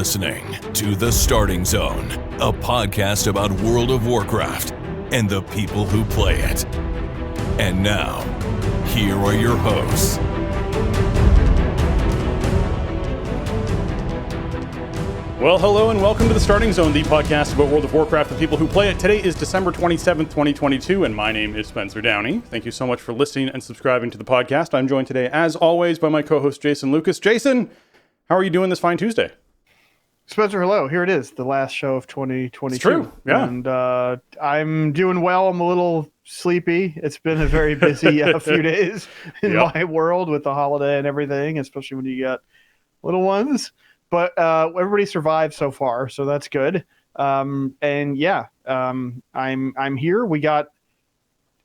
listening to The Starting Zone, a podcast about World of Warcraft and the people who play it. And now, here are your hosts. Well, hello and welcome to The Starting Zone, the podcast about World of Warcraft and the people who play it. Today is December 27th, 2022, and my name is Spencer Downey. Thank you so much for listening and subscribing to the podcast. I'm joined today, as always, by my co-host, Jason Lucas. Jason, how are you doing this fine Tuesday? Spencer, hello. Here it is, the last show of 2022. It's true, yeah. And I'm doing well. I'm a little sleepy. It's been a very busy few days in my world with the holiday and everything, especially when you got little ones. But everybody survived so far, so that's good. I'm here. We got,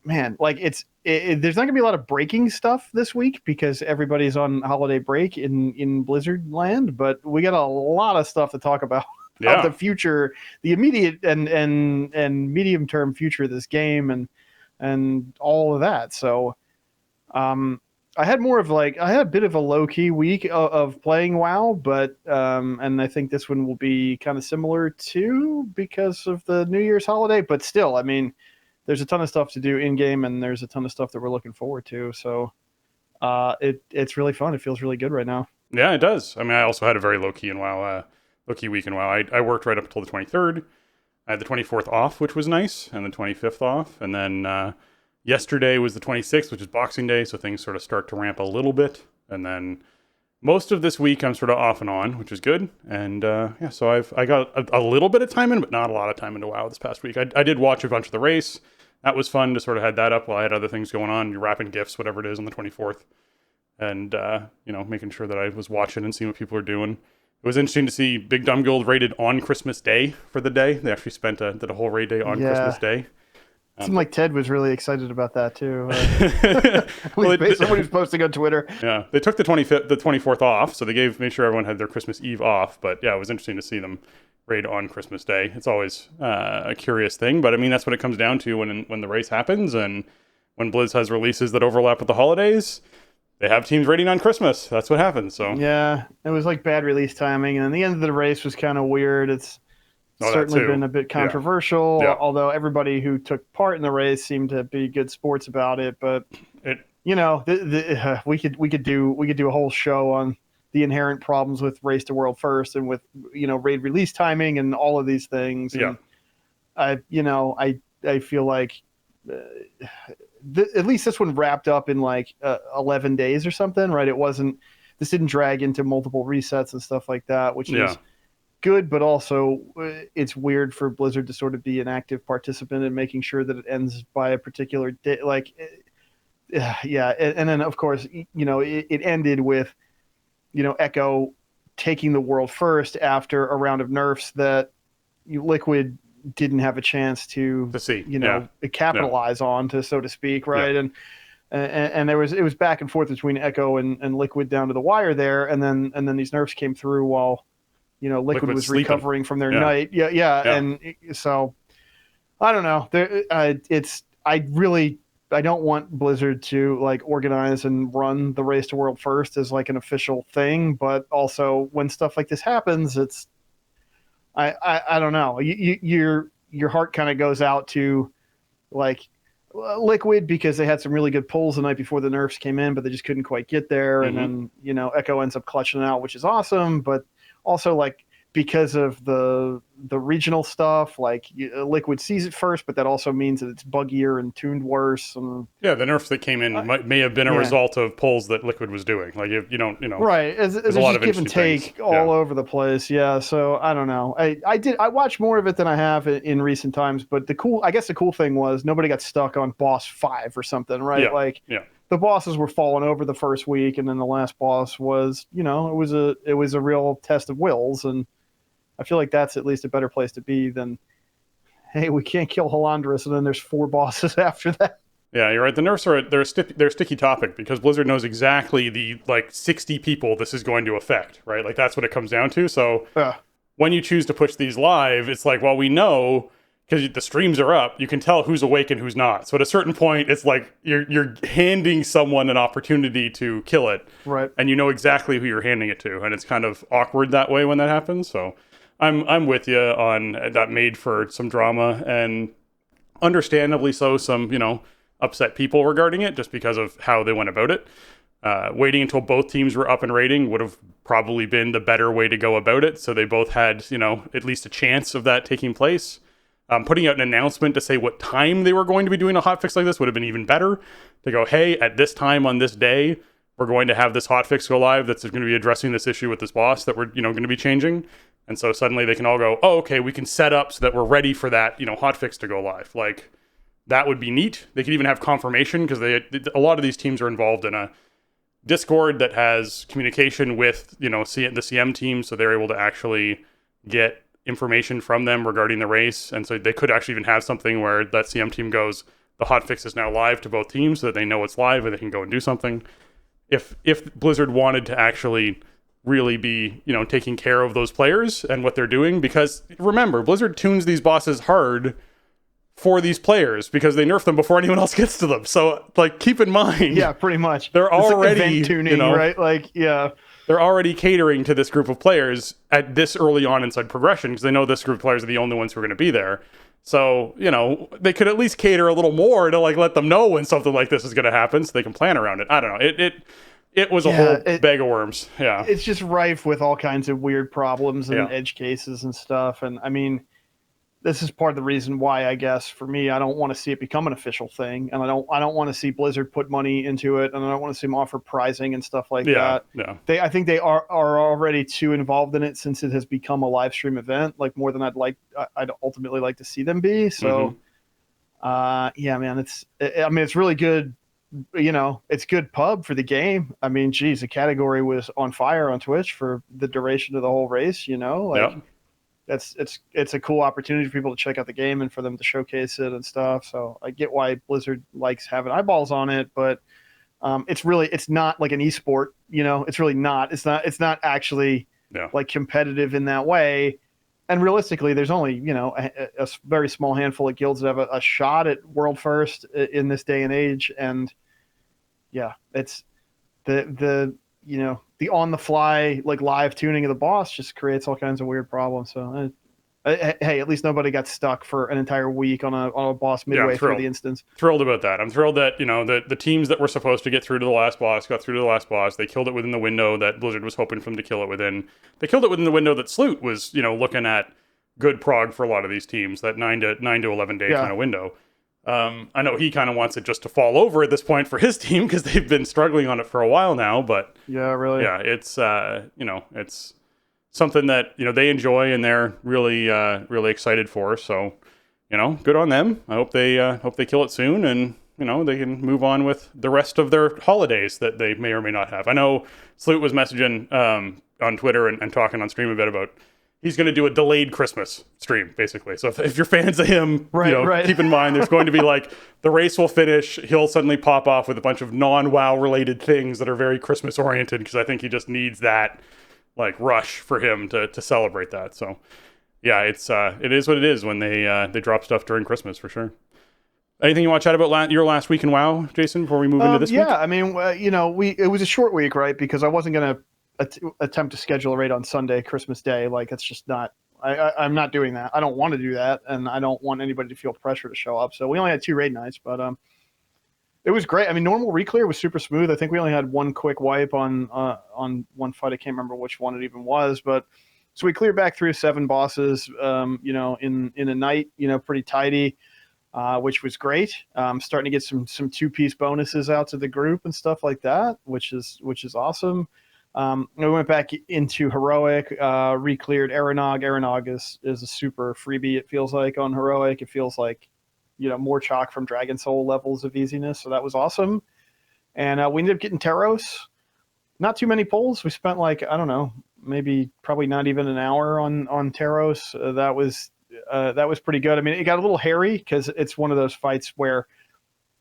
man, like there's not gonna be a lot of breaking stuff this week because everybody's on holiday break in Blizzard land. But we got a lot of stuff to talk about the future, the immediate and medium term future of this game and all of that. So, I had a bit of a low-key week of playing WoW, but and I think this one will be kind of similar too because of the New Year's holiday. But still, I mean, there's a ton of stuff to do in-game, and there's a ton of stuff that we're looking forward to. So it's really fun. It feels really good right now. Yeah, it does. I mean, I also had a very low-key week in WoW. I worked right up until the 23rd. I had the 24th off, which was nice, and the 25th off, and then yesterday was the 26th, which is Boxing Day, so things sort of start to ramp a little bit. And then most of this week, I'm sort of off and on, which is good. And so I got a little bit of time in, but not a lot of time into WoW this past week. I did watch a bunch of the race. That was fun to sort of head that up while I had other things going on. You're wrapping gifts, whatever it is, on the 24th. And, making sure that I was watching and seeing what people are doing. It was interesting to see Big Dumb Guild raided on Christmas Day for the day. They actually did a whole raid day on Christmas Day. It seemed like Ted was really excited about that too. Somebody was posting on Twitter. Yeah, they took the 24th off, so they made sure everyone had their Christmas Eve off. But yeah, it was interesting to see them raid on Christmas Day. It's always a curious thing, but I mean that's what it comes down to when the race happens, and when Blizz has releases that overlap with the holidays, they have teams raiding on Christmas. That's what happens. So yeah, it was like bad release timing, and then the end of the race was kind of weird. It's certainly been a bit controversial, although everybody who took part in the race seemed to be good sports about it. But we could do a whole show on the inherent problems with Race to World First and with raid release timing and all of these things. Yeah, and I feel like at least this one wrapped up in like 11 days or something, right? This didn't drag into multiple resets and stuff like that, which is good, but also it's weird for Blizzard to sort of be an active participant in making sure that it ends by a particular day. And then of course, it ended with, Echo taking the world first after a round of nerfs that Liquid didn't have a chance to see, capitalize on, so to speak, right? Yeah. And it was back and forth between Echo and Liquid down to the wire there, and then these nerfs came through while Liquid was sleeping, recovering from their night. Yeah. And so I don't know. I don't want Blizzard to like organize and run the Race to World First as like an official thing, but also when stuff like this happens, I don't know. Your heart kind of goes out to like Liquid because they had some really good pulls the night before the nerfs came in, but they just couldn't quite get there. Mm-hmm. And then Echo ends up clutching it out, which is awesome, but also like because of the regional stuff, like Liquid sees it first, but that also means that it's buggier and tuned worse. And the nerfs that came in may have been a result of pulls that Liquid was doing. Like you don't right. There's a lot of give and take all over the place. Yeah, so I don't know. I watched more of it than I have in recent times, but the cool thing was nobody got stuck on boss 5 or something, right? Yeah. The bosses were falling over the first week, and then the last boss was, it was a real test of wills, and I feel like that's at least a better place to be than, hey, we can't kill Halandris, and then there's 4 bosses after that. Yeah, you're right. The nerfs they're a sticky topic because Blizzard knows exactly the 60 people this is going to affect, right? Like that's what it comes down to. So when you choose to push these live, it's like, well, we know because the streams are up, you can tell who's awake and who's not. So at a certain point, it's like you're handing someone an opportunity to kill it, right? And you know exactly who you're handing it to, and it's kind of awkward that way when that happens. So I'm with you on that. Made for some drama, and understandably so, some upset people regarding it just because of how they went about it. Waiting until both teams were up and rating would have probably been the better way to go about it. So they both had, at least a chance of that taking place. Putting out an announcement to say what time they were going to be doing a hotfix like this would have been even better. To go, hey, at this time on this day, we're going to have this hotfix go live that's going to be addressing this issue with this boss that we're, going to be changing. And so suddenly they can all go, oh, okay, we can set up so that we're ready for that, hotfix to go live. Like, that would be neat. They could even have confirmation, because a lot of these teams are involved in a Discord that has communication with, the CM team, so they're able to actually get information from them regarding the race. And so they could actually even have something where that CM team goes, the hotfix is now live to both teams, so that they know it's live and they can go and do something. If Blizzard wanted to actually really be, taking care of those players and what they're doing, because remember, Blizzard tunes these bosses hard for these players because they nerf them before anyone else gets to them. So, like, keep in mind. Yeah, pretty much. They're it's already like event tuning, right? Like, yeah. They're already catering to this group of players at this early on inside progression, because they know this group of players are the only ones who are going to be there. So, they could at least cater a little more to, like, let them know when something like this is going to happen so they can plan around it. I don't know. It was a whole bag of worms. Yeah. It's just rife with all kinds of weird problems and edge cases and stuff. And I mean, this is part of the reason why, I guess, for me, I don't want to see it become an official thing, and I don't want to see Blizzard put money into it, and I don't want to see them offer prizing and stuff like that. Yeah. I think they are already too involved in it, since it has become a live stream event, like more than I'd ultimately like to see them be. So, yeah, man, it's really good. It's good pub for the game. I mean, geez, the category was on fire on Twitch for the duration of the whole race. It's a cool opportunity for people to check out the game and for them to showcase it and stuff. So I get why Blizzard likes having eyeballs on it, but it's not like an esport, it's really not. It's not actually like competitive in that way. And realistically, there's only, a very small handful of guilds that have a shot at world first in this day and age. And yeah, it's the on the fly, like, live tuning of the boss just creates all kinds of weird problems. So, hey, at least nobody got stuck for an entire week on a boss midway through the instance. Thrilled about that. I'm thrilled that, the teams that were supposed to get through to the last boss got through to the last boss. They killed it within the window that Blizzard was hoping for them to kill it within. They killed it within the window that Sloot was, looking at good prog for a lot of these teams, that 9 to 11 day kind of window. I know he kind of wants it just to fall over at this point for his team, because they've been struggling on it for a while now. But yeah, really, it's it's something that they enjoy and they're really really excited for. So good on them. I hope they kill it soon, and they can move on with the rest of their holidays that they may or may not have. I know Sloot was messaging on Twitter and talking on stream a bit about. He's going to do a delayed Christmas stream, basically. So if you're fans of him, keep in mind there's going to be, like, the race will finish. He'll suddenly pop off with a bunch of non-WoW related things that are very Christmas oriented, because I think he just needs that, like, rush for him to celebrate that. So yeah, it is what it is when they drop stuff during Christmas, for sure. Anything you want to chat about your last week in WoW, Jason, before we move into this week? Yeah, I mean, it was a short week, right? Because I wasn't going to attempt to schedule a raid on Sunday, Christmas Day. Like, it's just not. I'm not doing that. I don't want to do that, and I don't want anybody to feel pressure to show up. So we only had 2 raid nights, but it was great. I mean, normal reclear was super smooth. I think we only had one quick wipe on one fight. I can't remember which one it even was, but so we cleared back through 7 bosses, in a night, pretty tidy, which was great. Starting to get some 2-piece bonuses out to the group and stuff like that, which is awesome. We went back into Heroic, re-cleared Aranog. Aranog is a super freebie, it feels like, on Heroic. It feels like, more chalk from Dragon Soul levels of easiness, so that was awesome. And we ended up getting Taros. Not too many pulls. We spent, like, I don't know, probably not even an hour on Taros. That was pretty good. I mean, it got a little hairy, because it's one of those fights where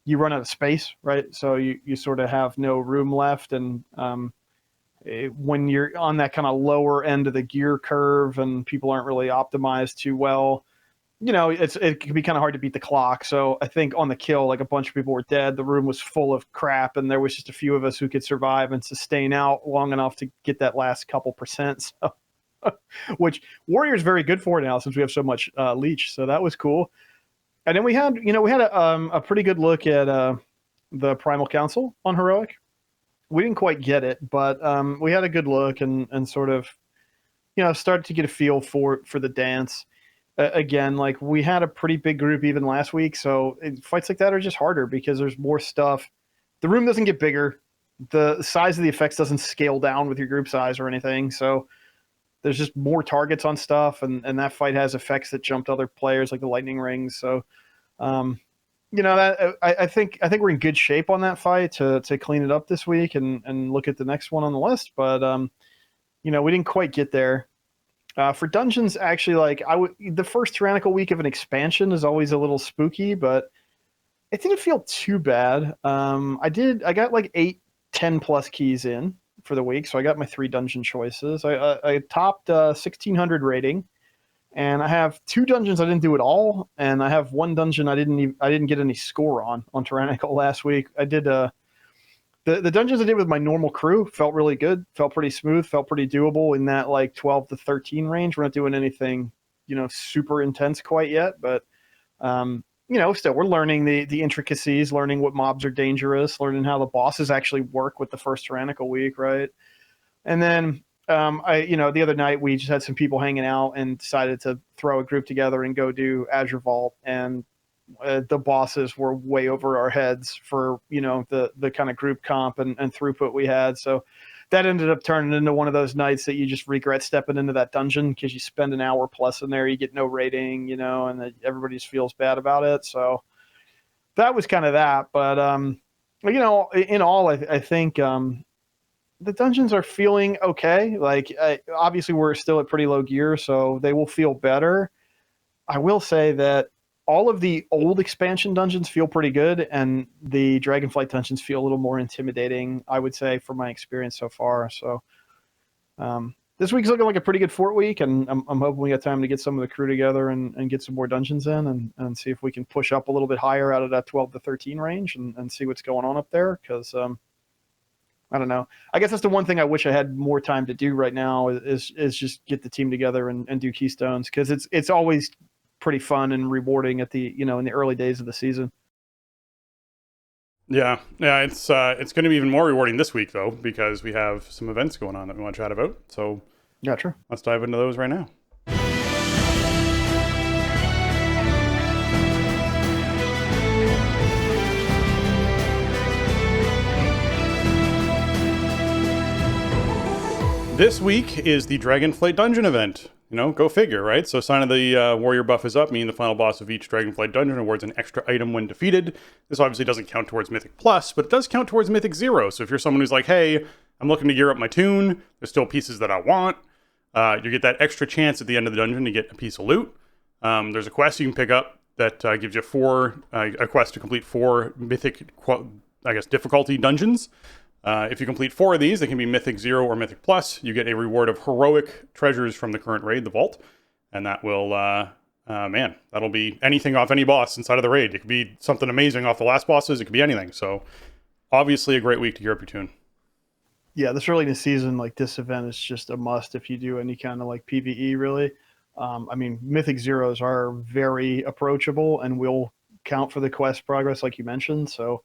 you run out of space, right? So you sort of have no room left, and when you're on that kind of lower end of the gear curve and people aren't really optimized too well, it can be kind of hard to beat the clock. So I think on the kill, like a bunch of people were dead. The room was full of crap, and there was just a few of us who could survive and sustain out long enough to get that last couple percent. So, which Warrior's very good for now since we have so much leech. So that was cool. And then we had a pretty good look at the Primal Council on Heroic. We didn't quite get it, but we had a good look and sort of, started to get a feel for the dance. Again, like we had a pretty big group even last week, so fights like that are just harder because there's more stuff. The room doesn't get bigger. The size of the effects doesn't scale down with your group size or anything, so there's just more targets on stuff, and that fight has effects that jumped other players like the lightning rings. So, that I think we're in good shape on that fight to clean it up this week and look at the next one on the list. But we didn't quite get there. For dungeons, actually, the first tyrannical week of an expansion is always a little spooky, but it didn't feel too bad. I got like 10 plus keys in for the week, so I got my 3 dungeon choices. I topped 1600 rating, and I have 2 dungeons I didn't do at all, and I have 1 dungeon I didn't get any score on tyrannical last week. I did the dungeons I did with my normal crew felt really good, felt pretty smooth, felt pretty doable in that like 12 to 13 range. We're not doing anything, super intense quite yet, but still we're learning the intricacies, learning what mobs are dangerous, learning how the bosses actually work with the first tyrannical week, right? And then the other night we just had some people hanging out and decided to throw a group together and go do Azure Vault, and the bosses were way over our heads for the kind of group comp and throughput we had. So that ended up turning into one of those nights that you just regret stepping into that dungeon because you spend an hour plus in there, you get no rating, and everybody just feels bad about it. So that was kind of that. But in all, I think the dungeons are feeling okay. Like obviously we're still at pretty low gear, so they will feel better. I will say that all of the old expansion dungeons feel pretty good, and the Dragonflight dungeons feel a little more intimidating, I would say, from my experience so far. So this week's looking like a pretty good fort week, and I'm hoping we got time to get some of the crew together and get some more dungeons in and see if we can push up a little bit higher out of that 12 to 13 range and see what's going on up there. Because I don't know. I guess that's the one thing I wish I had more time to do right now is just get the team together and do Keystones, because it's always pretty fun and rewarding at the in the early days of the season. Yeah, it's going to be even more rewarding this week though, because we have some events going on that we want to chat about. So yeah, true. Let's dive into those right now. This week is the Dragonflight Dungeon event. Go figure, right? So sign of the warrior buff is up, meaning the final boss of each Dragonflight dungeon awards an extra item when defeated. This obviously doesn't count towards Mythic Plus, but it does count towards Mythic Zero. So if you're someone who's like, hey, I'm looking to gear up my toon, there's still pieces that I want, you get that extra chance at the end of the dungeon to get a piece of loot. There's a quest you can pick up that gives you a quest to complete 4 Mythic, difficulty dungeons. If you complete 4 of these, they can be Mythic 0 or Mythic Plus. You get a reward of heroic treasures from the current raid, the Vault. And that will, that'll be anything off any boss inside of the raid. It could be something amazing off the last bosses. It could be anything. So, obviously a great week to gear up your toon. Yeah, this early in the season, like this event is just a must if you do any kind of like PvE, really. Mythic Zeros are very approachable and will count for the quest progress, like you mentioned. So,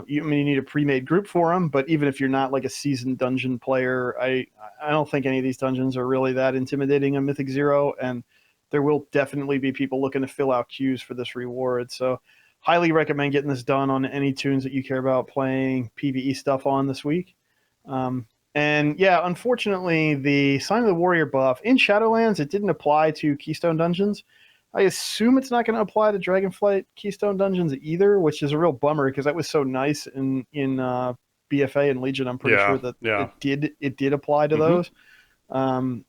you need a pre-made group for them, but even if you're not like a seasoned dungeon player, I don't think any of these dungeons are really that intimidating on Mythic Zero, and there will definitely be people looking to fill out queues for this reward. So highly recommend getting this done on any tunes that you care about playing PvE stuff on this week. And yeah, unfortunately, the Sign of the Warrior buff in Shadowlands, it didn't apply to Keystone dungeons. I assume it's not going to apply to Dragonflight Keystone dungeons either, which is a real bummer because that was so nice in BFA and Legion. I'm pretty sure that it did apply to those. And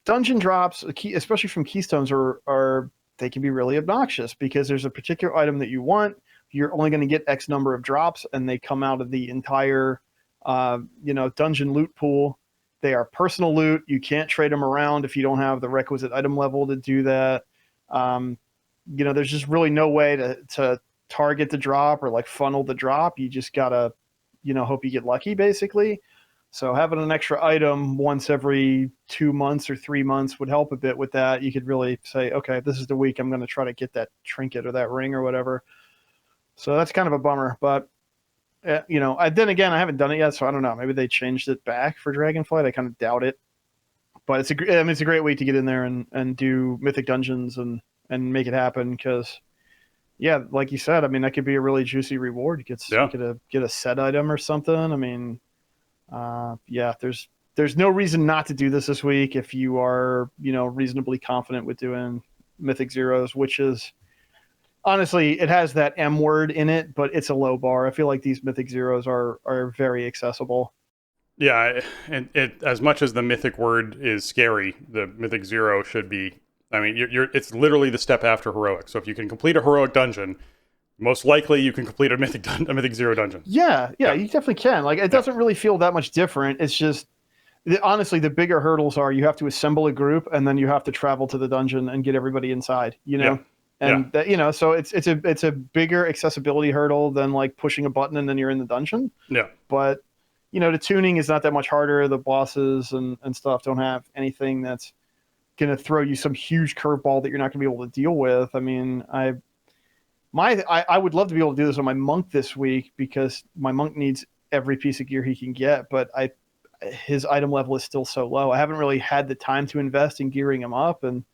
dungeon drops, especially from Keystones, are they can be really obnoxious because there's a particular item that you want. You're only going to get X number of drops, and they come out of the entire dungeon loot pool. They are personal loot. You can't trade them around if you don't have the requisite item level to do that. There's just really no way to target the drop or like funnel the drop. You just gotta, hope you get lucky basically. So having an extra item once every 2 months or 3 months would help a bit with that. You could really say, okay, this is the week I'm going to try to get that trinket or that ring or whatever. So that's kind of a bummer, but then again, I haven't done it yet, so I don't know. Maybe they changed it back for Dragonflight. I kind of doubt it, but it's a great week to get in there and do mythic dungeons and make it happen. Because, yeah, like you said, I mean, that could be a really juicy reward. You get a set item or something. I mean, there's no reason not to do this week if you are reasonably confident with doing mythic zeros, which is. Honestly, it has that M word in it, but it's a low bar. I feel like these mythic zeros are very accessible. Yeah, and as much as the mythic word is scary, the mythic zero should be. I mean, it's literally the step after heroic. So if you can complete a heroic dungeon, most likely you can complete a mythic zero dungeon. Yeah, you definitely can. Like, it doesn't really feel that much different. It's just honestly, the bigger hurdles are you have to assemble a group and then you have to travel to the dungeon and get everybody inside. Yeah. And that, so it's a bigger accessibility hurdle than like pushing a button and then you're in the dungeon. Yeah. But the tuning is not that much harder. The bosses and stuff don't have anything that's going to throw you some huge curveball that you're not going to be able to deal with. I mean, I would love to be able to do this on my monk this week because my monk needs every piece of gear he can get, but his item level is still so low. I haven't really had the time to invest in gearing him up, and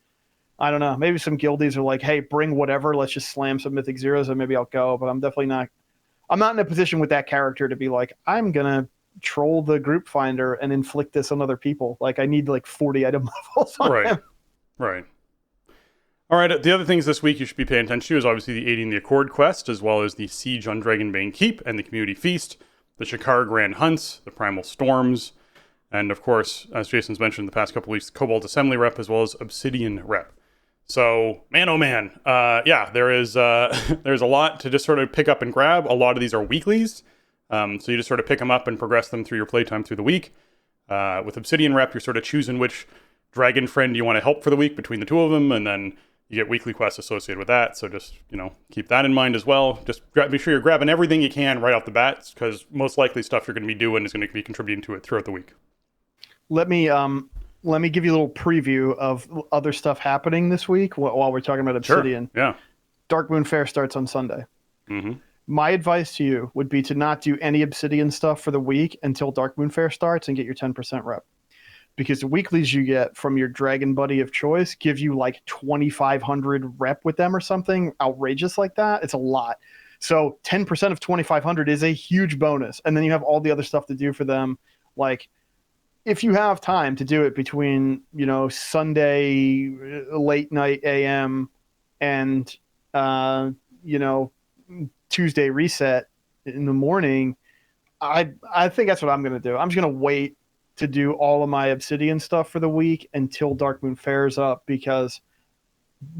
I don't know. Maybe some guildies are like, hey, bring whatever. Let's just slam some mythic zeros and maybe I'll go. But I'm definitely not. I'm not in a position with that character to be like, I'm going to troll the group finder and inflict this on other people. Like, I need like 40 item levels on him. Right. All right. The other things this week you should be paying attention to is obviously the Aiding the Accord quest, as well as the Siege on Dragonbane Keep and the Community Feast, the Shakar Grand Hunts, the Primal Storms, and of course, as Jason's mentioned the past couple weeks, Cobalt Assembly rep, as well as Obsidian rep. So, man, oh man, there is there's a lot to just sort of pick up and grab. A lot of these are weeklies, so you just sort of pick them up and progress them through your playtime through the week. With Obsidian Rep, you're sort of choosing which dragon friend you want to help for the week between the two of them, and then you get weekly quests associated with that. So just keep that in mind as well. Just be sure you're grabbing everything you can right off the bat, because most likely stuff you're going to be doing is going to be contributing to it throughout the week. Let me give you a little preview of other stuff happening this week while we're talking about Obsidian. Sure. Yeah. Darkmoon Fair starts on Sunday. Mm-hmm. My advice to you would be to not do any Obsidian stuff for the week until Darkmoon Fair starts and get your 10% rep. Because the weeklies you get from your dragon buddy of choice give you like 2,500 rep with them or something outrageous like that. It's a lot. So 10% of 2,500 is a huge bonus. And then you have all the other stuff to do for them, like if you have time to do it between, Sunday late night AM and, Tuesday reset in the morning, I think that's what I'm going to do. I'm just going to wait to do all of my Obsidian stuff for the week until Darkmoon Fair's up, because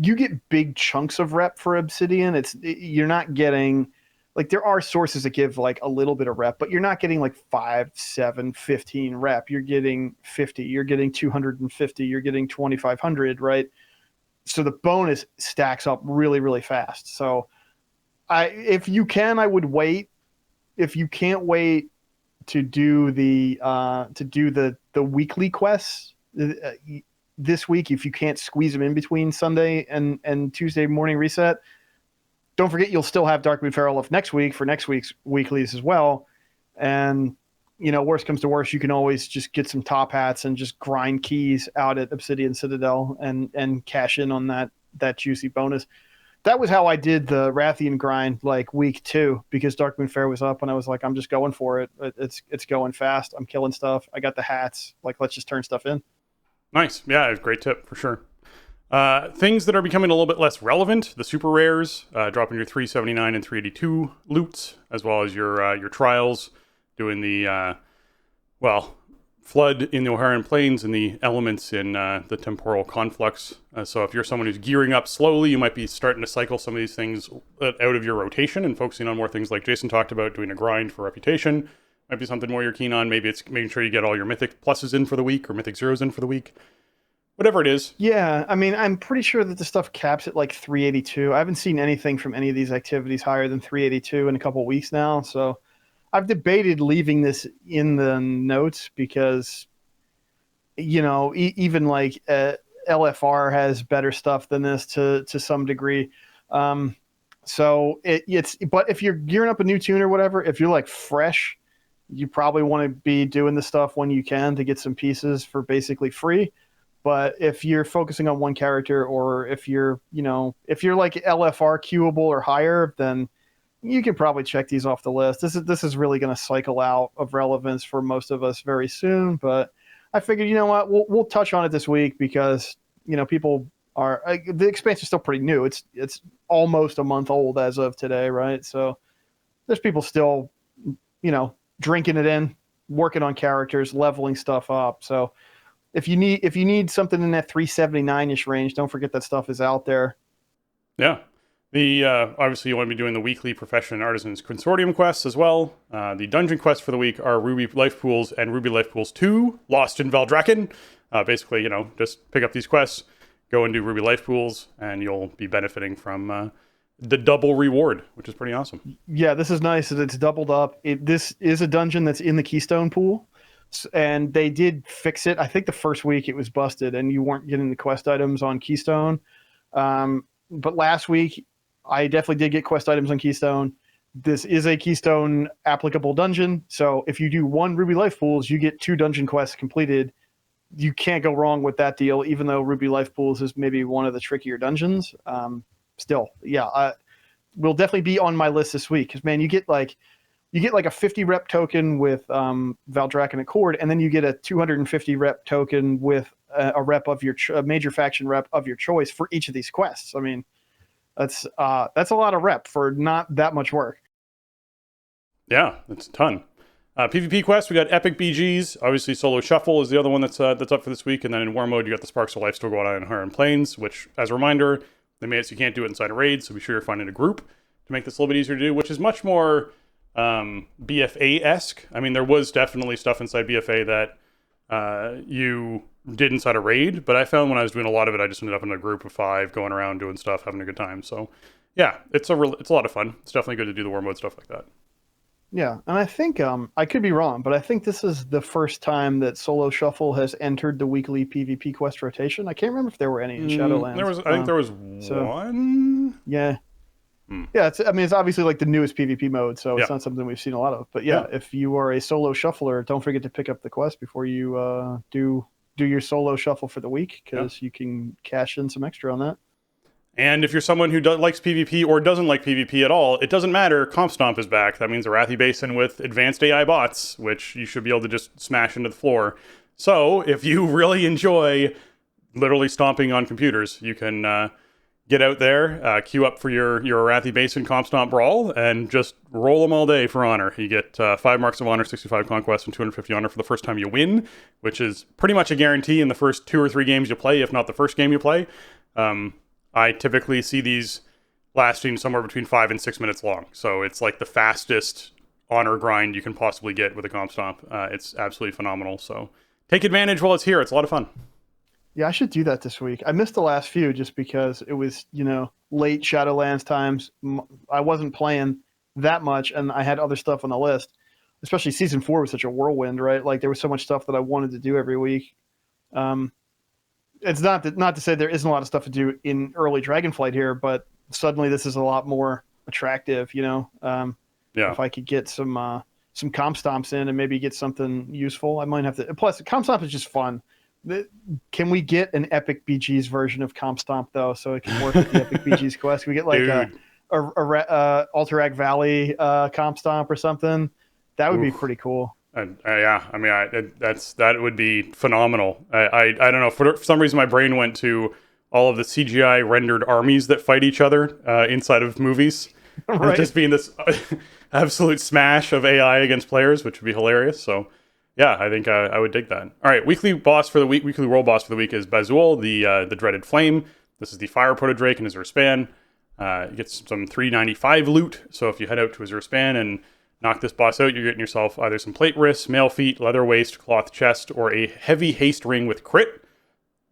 you get big chunks of rep for Obsidian. You're not getting... Like, there are sources that give, like, a little bit of rep, but you're not getting, like, 5, 7, 15 rep. You're getting 50. You're getting 250. You're getting 2,500, right? So the bonus stacks up really, really fast. So if you can, I would wait. If you can't wait to do the weekly quests this week, if you can't squeeze them in between Sunday and Tuesday morning reset, don't forget you'll still have Darkmoon Fair left next week for next week's weeklies as well. And, worst comes to worst, you can always just get some top hats and just grind keys out at Obsidian Citadel and cash in on that juicy bonus. That was how I did the Rathian grind like week 2, because Darkmoon Fair was up and I was like, I'm just going for it. It's going fast. I'm killing stuff. I got the hats. Like, let's just turn stuff in. Nice. Yeah, great tip for sure. Things that are becoming a little bit less relevant, the super rares, dropping your 379 and 382 loots, as well as your trials, doing the, flood in the Oharian Plains and the elements in the temporal conflux. So if you're someone who's gearing up slowly, you might be starting to cycle some of these things out of your rotation and focusing on more things like Jason talked about, doing a grind for reputation, might be something more you're keen on. Maybe it's making sure you get all your Mythic pluses in for the week or Mythic zeros in for the week. Whatever it is. Yeah, I mean, I'm pretty sure that the stuff caps at like 382. I haven't seen anything from any of these activities higher than 382 in a couple of weeks now. So I've debated leaving this in the notes because, even like LFR has better stuff than this to some degree. But if you're gearing up a new tune or whatever, if you're like fresh, you probably want to be doing the stuff when you can to get some pieces for basically free. But if you're focusing on one character, or if you're like LFR queuable or higher, then you can probably check these off the list. This is really going to cycle out of relevance for most of us very soon. But I figured, you know what, we'll touch on it this week because people are the expansion is still pretty new. It's almost a month old as of today, right? So there's people still drinking it in, working on characters, leveling stuff up. So if you need something in that 379-ish range, don't forget that stuff is out there. Yeah. The obviously you want to be doing the weekly Profession and Artisans Consortium quests as well. The dungeon quests for the week are Ruby Life Pools and Ruby Life Pools 2, Lost in Valdrakken. Basically, just pick up these quests, go and do Ruby Life Pools, and you'll be benefiting from the double reward, which is pretty awesome. Yeah, this is nice that it's doubled up. This is a dungeon that's in the Keystone Pool. And they did fix it. I think the first week it was busted and you weren't getting the quest items on Keystone. But last week, I definitely did get quest items on Keystone. This is a Keystone applicable dungeon. So if you do 1 Ruby Life Pools, you get 2 dungeon quests completed. You can't go wrong with that deal, even though Ruby Life Pools is maybe one of the trickier dungeons. Will definitely be on my list this week. Because, man, you get like a 50 rep token with Valdrakken Accord, and then you get a 250 rep token with a rep of a major faction rep of your choice for each of these quests. I mean, that's a lot of rep for not that much work. Yeah, that's a ton. PvP quests, we got Epic BGs. Obviously, Solo Shuffle is the other one that's up for this week. And then in War Mode, you got the Sparks of Life still going on in Higher Plains, which, as a reminder, they made it so you can't do it inside a raid. So be sure you're finding a group to make this a little bit easier to do, which is much more BFA-esque. I mean, there was definitely stuff inside BFA that you did inside a raid, but I found when I was doing a lot of it, I just ended up in a group of 5 going around doing stuff, having a good time. So yeah, it's a lot of fun. It's definitely good to do the War Mode stuff like that. Yeah, and I think I could be wrong, but I think this is the first time that Solo Shuffle has entered the weekly PvP quest rotation. I can't remember if there were any in Shadowlands. I think there was one. Yeah. Yeah, it's obviously like the newest PvP mode, so it's not something we've seen a lot of. But if you are a solo shuffler, don't forget to pick up the quest before you do your solo shuffle for the week, because you can cash in some extra on that. And if you're someone who likes PvP or doesn't like PvP at all, it doesn't matter. Comp Stomp is back. That means Arathi Basin with advanced AI bots, which you should be able to just smash into the floor. So if you really enjoy literally stomping on computers, you can get out there, queue up for your Arathi Basin Comp Stomp Brawl, and just roll them all day for honor. You get 5 marks of honor, 65 conquest, and 250 honor for the first time you win, which is pretty much a guarantee in the first 2 or 3 games you play, if not the first game you play. I typically see these lasting somewhere between 5 and 6 minutes long. So it's like the fastest honor grind you can possibly get with a Comp Stomp. It's absolutely phenomenal. So take advantage while it's here. It's a lot of fun. Yeah, I should do that this week. I missed the last few just because it was, late Shadowlands times. I wasn't playing that much, and I had other stuff on the list. Especially Season 4 was such a whirlwind, right? Like, there was so much stuff that I wanted to do every week. It's not to say there isn't a lot of stuff to do in early Dragonflight here, but suddenly this is a lot more attractive, If I could get some Comp Stomps in and maybe get something useful, I might have to. Plus, Comp Stomp is just fun. Can we get an Epic BG's version of Comp Stomp, though, so it can work with the Epic BG's quest? Can we get like a Alterac Valley Comp Stomp or something? That would be pretty cool. That would be phenomenal. I don't know, for some reason my brain went to all of the CGI rendered armies that fight each other inside of movies. Right. And just being this absolute smash of AI against players, which would be hilarious. So yeah, I think I would dig that. All right, weekly world boss for the week is Bazul, the dreaded flame. This is the fire proto-drake in Azure Span. You get some 395 loot, so if you head out to Azure Span and Knock this boss out, you're getting yourself either some plate wrists, mail feet, leather waist, cloth chest, or a heavy haste ring with crit.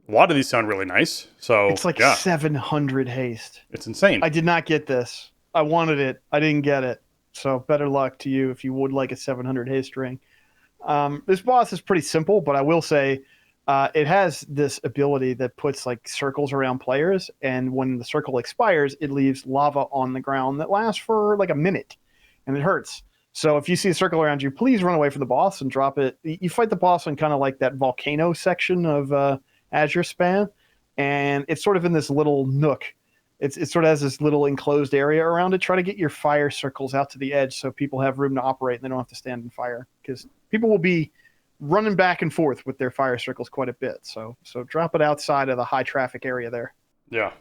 A lot of these sound really nice. So It's like 700 haste. It's insane. I did not get this. I wanted it. I didn't get it. So better luck to you if you would like a 700 haste ring. This boss is pretty simple, but I will say it has this ability that puts like circles around players, and when the circle expires, it leaves lava on the ground that lasts for like a minute, and it hurts. So if you see a circle around you, please run away from the boss and drop it. You fight the boss in kind of like that volcano section of Azure Span, and it's sort of in this little nook. It sort of has this little enclosed area around it. Try to get your fire circles out to the edge so people have room to operate and they don't have to stand in fire, because people will be running back and forth with their fire circles quite a bit. So drop it outside of the high traffic area there. Yeah.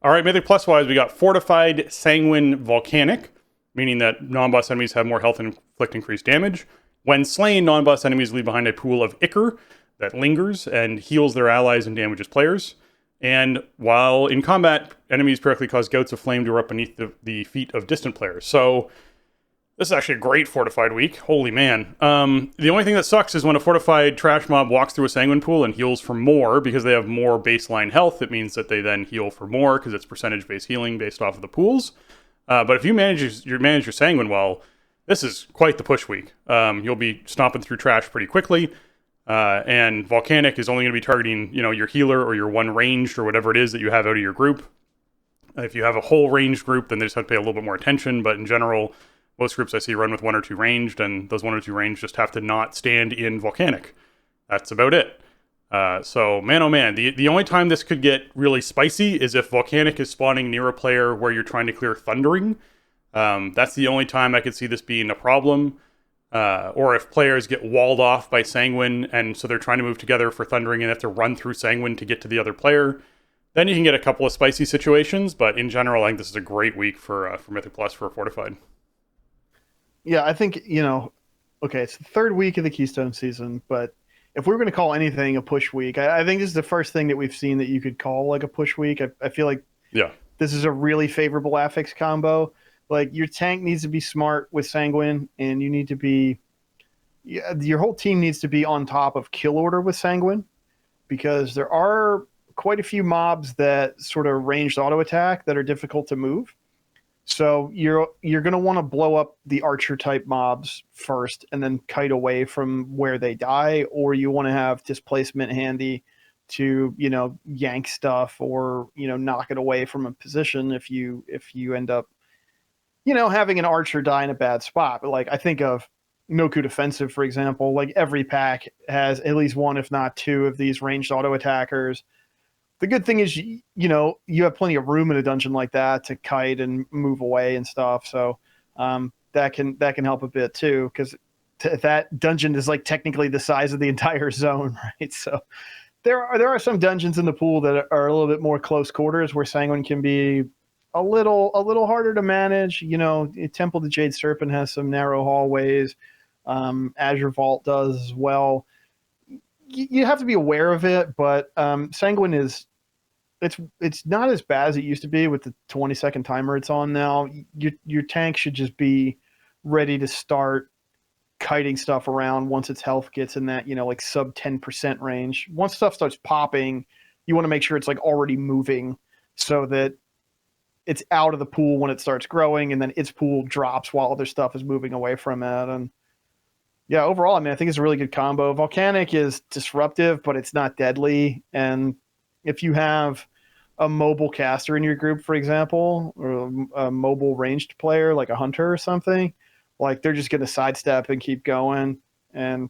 All right, Mythic Plus wise, we got Fortified Sanguine Volcanic, meaning that non-boss enemies have more health and inflict increased damage. When slain, non-boss enemies leave behind a pool of ichor that lingers and heals their allies and damages players. And while in combat, enemies periodically cause gouts of flame to erupt beneath the feet of distant players. So this is actually a great fortified week. Holy man. The only thing that sucks is when a fortified trash mob walks through a sanguine pool and heals for more, because they have more baseline health. It means that they then heal for more because it's percentage-based healing based off of the pools. But if you manage your sanguine well, this is quite the push week. You'll be stomping through trash pretty quickly. And Volcanic is only going to be targeting, your healer or your one ranged or whatever it is that you have out of your group. If you have a whole ranged group, then they just have to pay a little bit more attention. But in general, most groups I see run with 1 or 2 ranged, and those 1 or 2 ranged just have to not stand in Volcanic. That's about it. So, man, oh man, the only time this could get really spicy is if Volcanic is spawning near a player where you're trying to clear Thundering. That's the only time I could see this being a problem. Or if players get walled off by Sanguine, and so they're trying to move together for Thundering and have to run through Sanguine to get to the other player, then you can get a couple of spicy situations. But in general, I think this is a great week for Mythic Plus for Fortified. Yeah, I think, okay, it's the 3rd week of the Keystone season, but if we were going to call anything a push week, I think this is the first thing that we've seen that you could call like a push week. I feel like this is a really favorable affix combo. Like, your tank needs to be smart with Sanguine, and you need to be your whole team needs to be on top of kill order with Sanguine, because there are quite a few mobs that sort of ranged auto attack that are difficult to move. So you're going to want to blow up the archer type mobs first and then kite away from where they die, or you want to have displacement handy to, yank stuff or, knock it away from a position if you end up, having an archer die in a bad spot. But like, I think of Noku Defensive, for example. Like, every pack has at least 1, if not 2, of these ranged auto attackers. The good thing is, you have plenty of room in a dungeon like that to kite and move away and stuff. So that can help a bit too, because that dungeon is like technically the size of the entire zone, right? So there are some dungeons in the pool that are a little bit more close quarters where Sanguine can be a little harder to manage. Temple of the Jade Serpent has some narrow hallways. Azure Vault does as well. You have to be aware of it, but Sanguine it's not as bad as it used to be with the 20-second timer it's on now. Your tank should just be ready to start kiting stuff around once its health gets in that, like sub 10% range. Once stuff starts popping, you want to make sure it's like already moving so that it's out of the pool when it starts growing, and then its pool drops while other stuff is moving away from it. And yeah, overall, I think it's a really good combo. Volcanic is disruptive, but it's not deadly. And if you have a mobile caster in your group, for example, or a mobile ranged player like a hunter or something, like, they're just going to sidestep and keep going. And,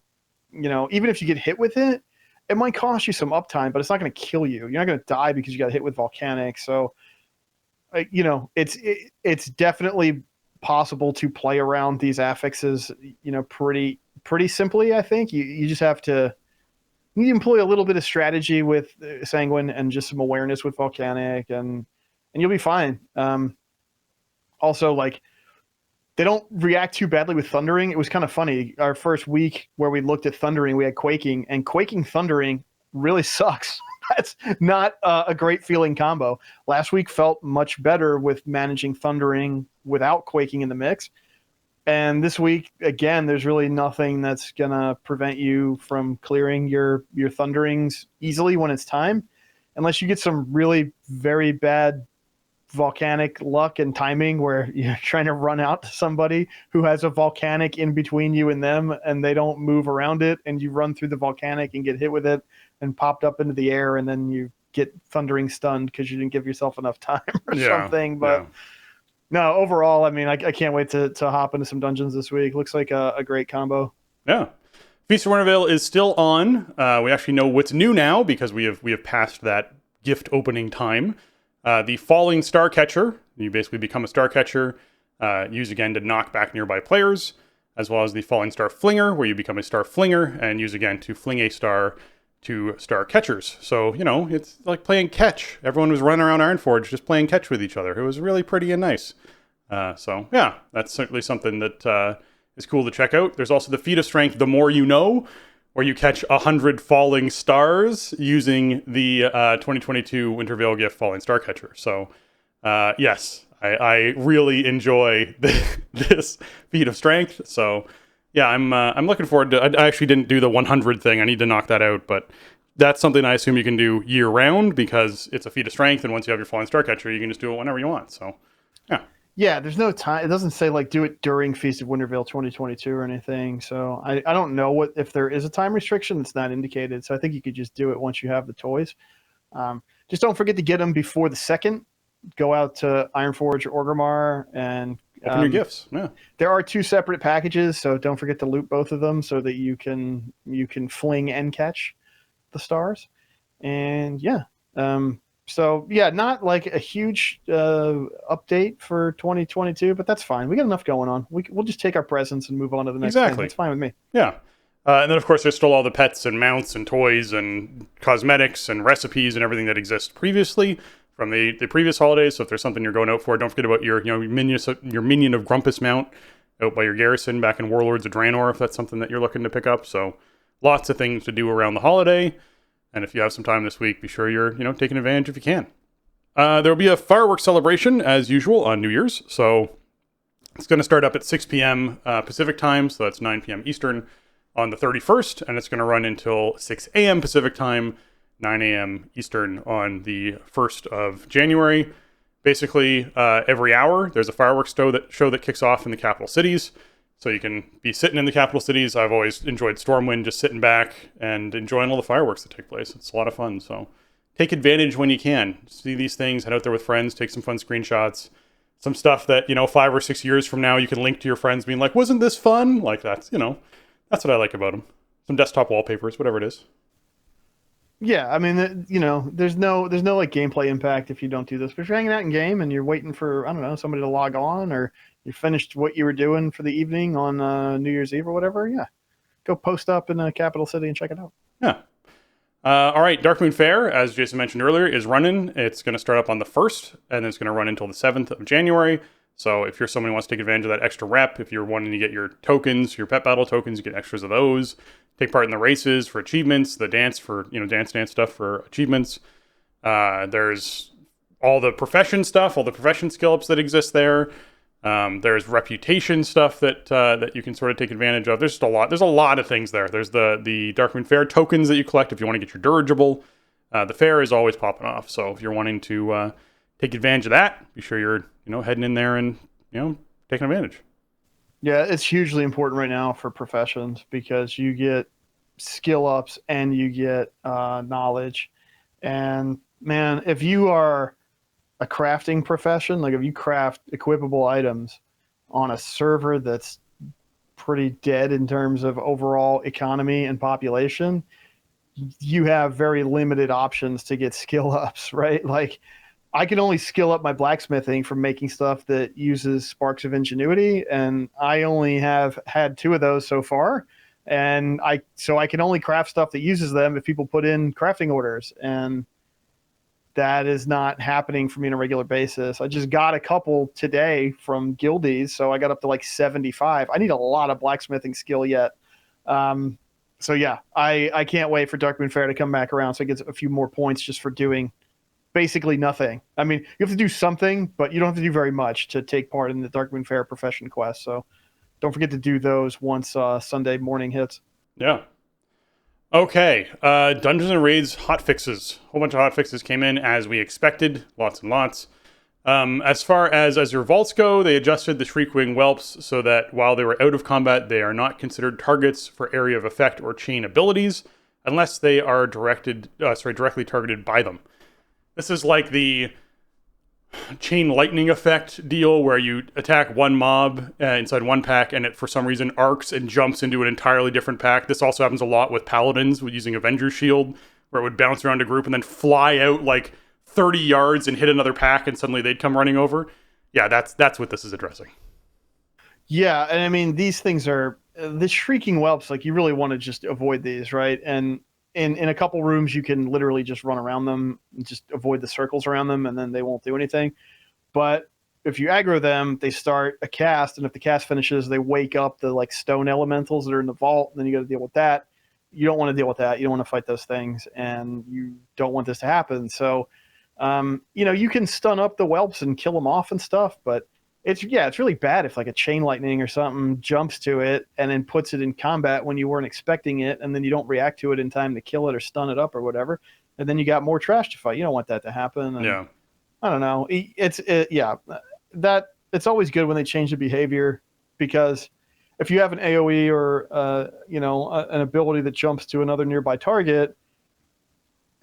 even if you get hit with it, it might cost you some uptime, but it's not going to kill you. You're not going to die because you got hit with Volcanic. So, it's definitely possible to play around these affixes, pretty simply. I think you just have to employ a little bit of strategy with Sanguine and just some awareness with Volcanic, and you'll be fine. Also, like, they don't react too badly with Thundering. It was kind of funny. Our first week where we looked at Thundering, we had Quaking, and Quaking Thundering really sucks. That's not a great feeling combo. Last week felt much better with managing Thundering without Quaking in the mix. And this week, again, there's really nothing that's going to prevent you from clearing your thunderings easily when it's time, unless you get some really very bad volcanic luck and timing where you're trying to run out to somebody who has a volcanic in between you and them, and they don't move around it, and you run through the volcanic and get hit with it and popped up into the air, and then you get thundering stunned because you didn't give yourself enough time or something. But no, overall, I mean, I can't wait to hop into some dungeons this week. Looks like a great combo. Yeah. Feast of Wintervale is still on. We actually know what's new now because we have passed that gift opening time. The Falling Star Catcher, you basically become a Star Catcher, use again to knock back nearby players, as well as the Falling Star Flinger, where you become a Star Flinger and use again to fling a star to Star Catchers. So, it's like playing catch. Everyone was running around Ironforge just playing catch with each other. It was really pretty and nice. So, yeah, that's certainly something that is cool to check out. There's also the Feat of Strength, The More You Know, where you catch 100 falling stars using the 2022 Wintervale gift Falling Star Catcher. So, yes, I really enjoy this feat of strength. So, yeah, I'm looking forward to. I actually didn't do the 100 thing. I need to knock that out, but that's something I assume you can do year round because it's a feat of strength, and once you have your Falling Star Catcher, you can just do it whenever you want. So, yeah. Yeah, there's no time. It doesn't say do it during Feast of Wintervale 2022 or anything. So I don't know if there is a time restriction. It's not indicated. So I think you could just do it once you have the toys. Just don't forget to get them before the 2nd. Go out to Ironforge or Orgrimmar and open your gifts. Yeah, there are 2 separate packages, so don't forget to loot both of them so that you can fling and catch the stars. And yeah. So, yeah, not like a huge update for 2022, but that's fine. We got enough going on. We'll just take our presents and move on to the next thing. That's fine with me. Yeah. And then, of course, there's still all the pets and mounts and toys and cosmetics and recipes and everything that exists previously from the previous holidays. So if there's something you're going out for, don't forget about your minion of Grumpus mount out by your garrison back in Warlords of Draenor if that's something that you're looking to pick up. So lots of things to do around the holiday. And if you have some time this week, be sure you're, taking advantage if you can. There will be a fireworks celebration, as usual, on New Year's. So it's going to start up at 6 p.m. Pacific time, so that's 9 p.m. Eastern, on the 31st. And it's going to run until 6 a.m. Pacific time, 9 a.m. Eastern on the 1st of January. Basically, every hour, there's a fireworks show that kicks off in the capital cities. So you can be sitting in the capital cities. I've always enjoyed Stormwind, just sitting back and enjoying all the fireworks that take place. It's a lot of fun. So take advantage when you can. See these things, head out there with friends, take some fun screenshots. Some stuff that, 5 or 6 years from now, you can link to your friends being like, wasn't this fun? Like that's what I like about them. Some desktop wallpapers, whatever it is. Yeah, I mean, there's no like gameplay impact if you don't do this. But if you're hanging out in game and you're waiting for, I don't know, somebody to log on, or you finished what you were doing for the evening on New Year's Eve or whatever, yeah, go post up in a capital city and check it out. Yeah. All right, Darkmoon Fair, as Jason mentioned earlier, is running. It's going to start up on the 1st, and it's going to run until the 7th of January. So if you're somebody who wants to take advantage of that extra rep, if you're wanting to get your tokens, your pet battle tokens, you get extras of those. Take part in the races for achievements, the dance for, dance stuff for achievements. There's all the profession stuff, all the profession skill ups that exist there. There's reputation stuff that you can sort of take advantage of. There's just a lot. There's a lot of things there. There's the Darkmoon Fair tokens that you collect if you want to get your dirigible. The fair is always popping off. So if you're wanting to take advantage of that, be sure you're heading in there and taking advantage. Yeah, it's hugely important right now for professions because you get skill ups and you get knowledge. And man, if you are a crafting profession, like if you craft equipable items on a server that's pretty dead in terms of overall economy and population, you have very limited options to get skill ups, right? Like I can only skill up my blacksmithing from making stuff that uses sparks of ingenuity, and I only have had 2 of those so far. And so I can only craft stuff that uses them if people put in crafting orders, and that is not happening for me on a regular basis. I just got a couple today from Guildies, so I got up to like 75. I need a lot of blacksmithing skill yet. So yeah, I can't wait for Darkmoon Fair to come back around so I get a few more points just for doing basically nothing. I mean, you have to do something, but you don't have to do very much to take part in the Darkmoon Fair profession quest. So don't forget to do those once Sunday morning hits. Yeah. Okay. Dungeons and Raids hotfixes. A whole bunch of hotfixes came in as we expected. Lots and lots. As far as your vaults go, they adjusted the Shriekwing Whelps so that while they were out of combat, they are not considered targets for area of effect or chain abilities unless they are directly targeted by them. This is like the chain lightning effect deal where you attack one mob inside one pack and it for some reason arcs and jumps into an entirely different pack. This also happens a lot with paladins with using Avenger's Shield, where it would bounce around a group and then fly out like 30 yards and hit another pack and suddenly they'd come running over. Yeah, that's what this is addressing. Yeah, and I mean, these things are the Shrieking Whelps, like you really want to just avoid these, right? And in a couple rooms you can literally just run around them and just avoid the circles around them and then they won't do anything. But if you aggro them, they start a cast, and if the cast finishes, they wake up the like stone elementals that are in the vault, and then you got to deal with that. You don't want to deal with that. You don't want to fight those things, and you don't want this to happen. So you can stun up the whelps and kill them off and stuff, but it's really bad if like a chain lightning or something jumps to it and then puts it in combat when you weren't expecting it, and then you don't react to it in time to kill it or stun it up or whatever, and then you got more trash to fight. You don't want that to happen. And Yeah. I don't know. It's always good when they change the behavior, because if you have an AoE or an ability that jumps to another nearby target,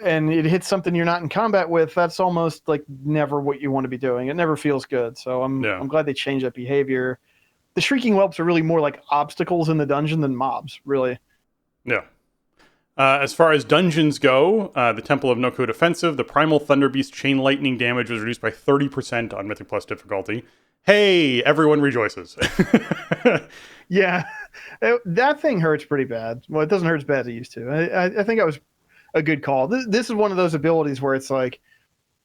and it hits something you're not in combat with, that's almost like never what you want to be doing. It never feels good. So I'm glad they changed that behavior. The Shrieking Whelps are really more like obstacles in the dungeon than mobs, really. Yeah. As far as dungeons go, the Temple of Noko Defensive, the Primal Thunderbeast chain lightning damage was reduced by 30% on Mythic Plus difficulty. Hey, everyone rejoices. Yeah, that thing hurts pretty bad. Well, it doesn't hurt as bad as it used to. I think that was a good call. This is one of those abilities where it's like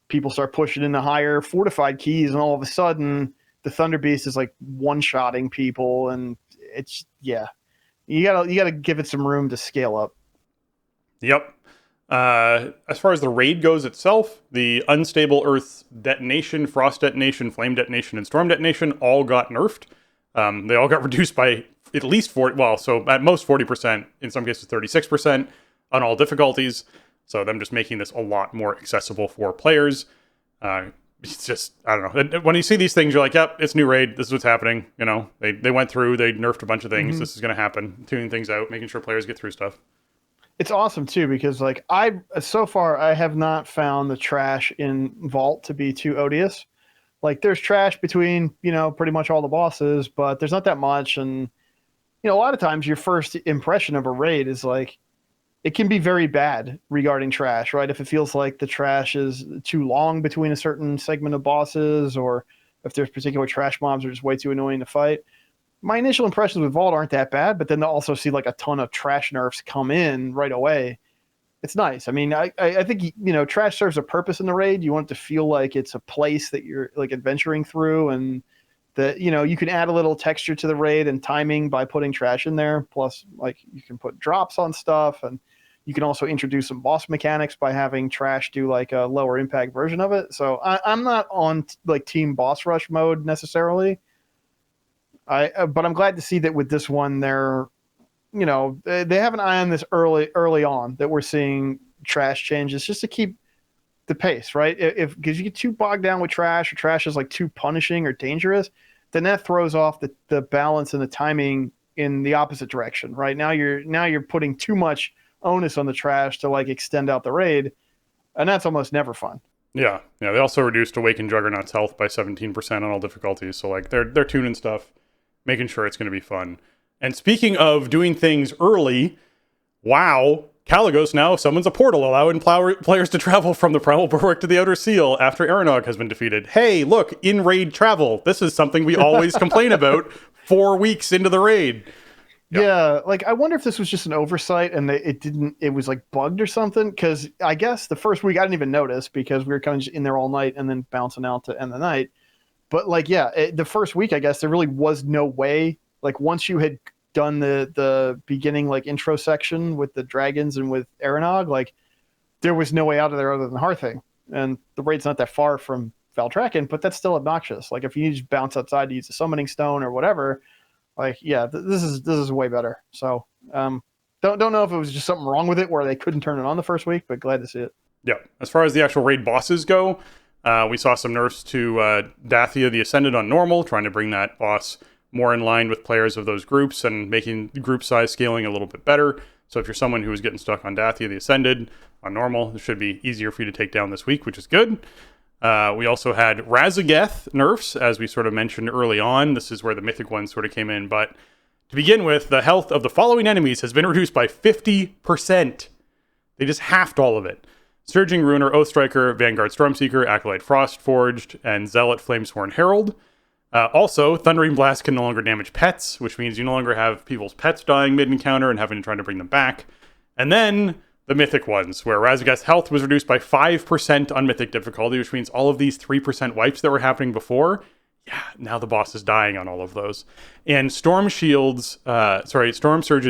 people start pushing into higher fortified keys, and all of a sudden the Thunderbeast is like one-shotting people, and it's you gotta give it some room to scale up. Yep. As far as the raid goes itself, the Unstable Earth Detonation, Frost Detonation, Flame Detonation, and Storm Detonation all got nerfed. They all got reduced by at least 40%, so at most 40%, in some cases 36% on all difficulties. So them just making this a lot more accessible for players. It's just, I don't know. When you see these things, you're like, yep, it's new raid. This is what's happening. They went through, they nerfed a bunch of things. Mm-hmm. This is going to happen. Tuning things out, making sure players get through stuff. It's awesome too, because like so far I have not found the trash in Vault to be too odious. Like there's trash between, pretty much all the bosses, but there's not that much. And, a lot of times your first impression of a raid is like, it can be very bad regarding trash, right? If it feels like the trash is too long between a certain segment of bosses, or if there's particular trash mobs that are just way too annoying to fight. My initial impressions with Vault aren't that bad, but then to also see like a ton of trash nerfs come in right away, it's nice. I mean, I think, trash serves a purpose in the raid. You want it to feel like it's a place that you're like adventuring through, and that, you can add a little texture to the raid and timing by putting trash in there. Plus, like, you can put drops on stuff, and you can also introduce some boss mechanics by having trash do like a lower impact version of it. So I'm not on like team boss rush mode necessarily. But I'm glad to see that with this one, they're, they have an eye on this early on, that we're seeing trash changes just to keep the pace, right? Because you get too bogged down with trash, or trash is like too punishing or dangerous, then that throws off the balance and the timing in the opposite direction, right? Now you're putting too much onus on the trash to like extend out the raid, and that's almost never fun. Yeah. They also reduced Awakened Juggernaut's health by 17% on all difficulties. So like they're tuning stuff, making sure it's going to be fun. And speaking of doing things early, wow, Kaligos now summons a portal, allowing players to travel from the Primal Bulwark to the Outer Seal after Aranog has been defeated. Hey, look, in-raid travel. This is something we always complain about 4 weeks into the raid. Yeah, like I wonder if this was just an oversight and it was like bugged or something, because I guess the first week I didn't even notice because we were kind of just in there all night and then bouncing out to end the night. But like, the first week, I guess there really was no way, like once you had done the beginning like intro section with the dragons and with Aranog, like there was no way out of there other than Hearthing. And the raid's not that far from Valtraken, but that's still obnoxious. Like if you just bounce outside to use a summoning stone or whatever, Like, yeah, this is way better. So, don't know if it was just something wrong with it where they couldn't turn it on the first week, but glad to see it. Yeah. As far as the actual raid bosses go, we saw some nerfs to Dathia the Ascended on normal, trying to bring that boss more in line with players of those groups and making group size scaling a little bit better. So if you're someone who is getting stuck on Dathia the Ascended on normal, it should be easier for you to take down this week, which is good. We also had Razageth nerfs, as we sort of mentioned early on. This is where the mythic ones sort of came in. But to begin with, the health of the following enemies has been reduced by 50%. They just halved all of it. Surging Ruiner, Oathstriker, Vanguard Stormseeker, Acolyte Frostforged, and Zealot Flamesworn Herald. Also, Thundering Blast can no longer damage pets, which means you no longer have people's pets dying mid-encounter and having to try to bring them back. And then the mythic ones, where Razageth's health was reduced by 5% on mythic difficulty, which means all of these 3% wipes that were happening before, now the boss is dying on all of those. And Storm Surge's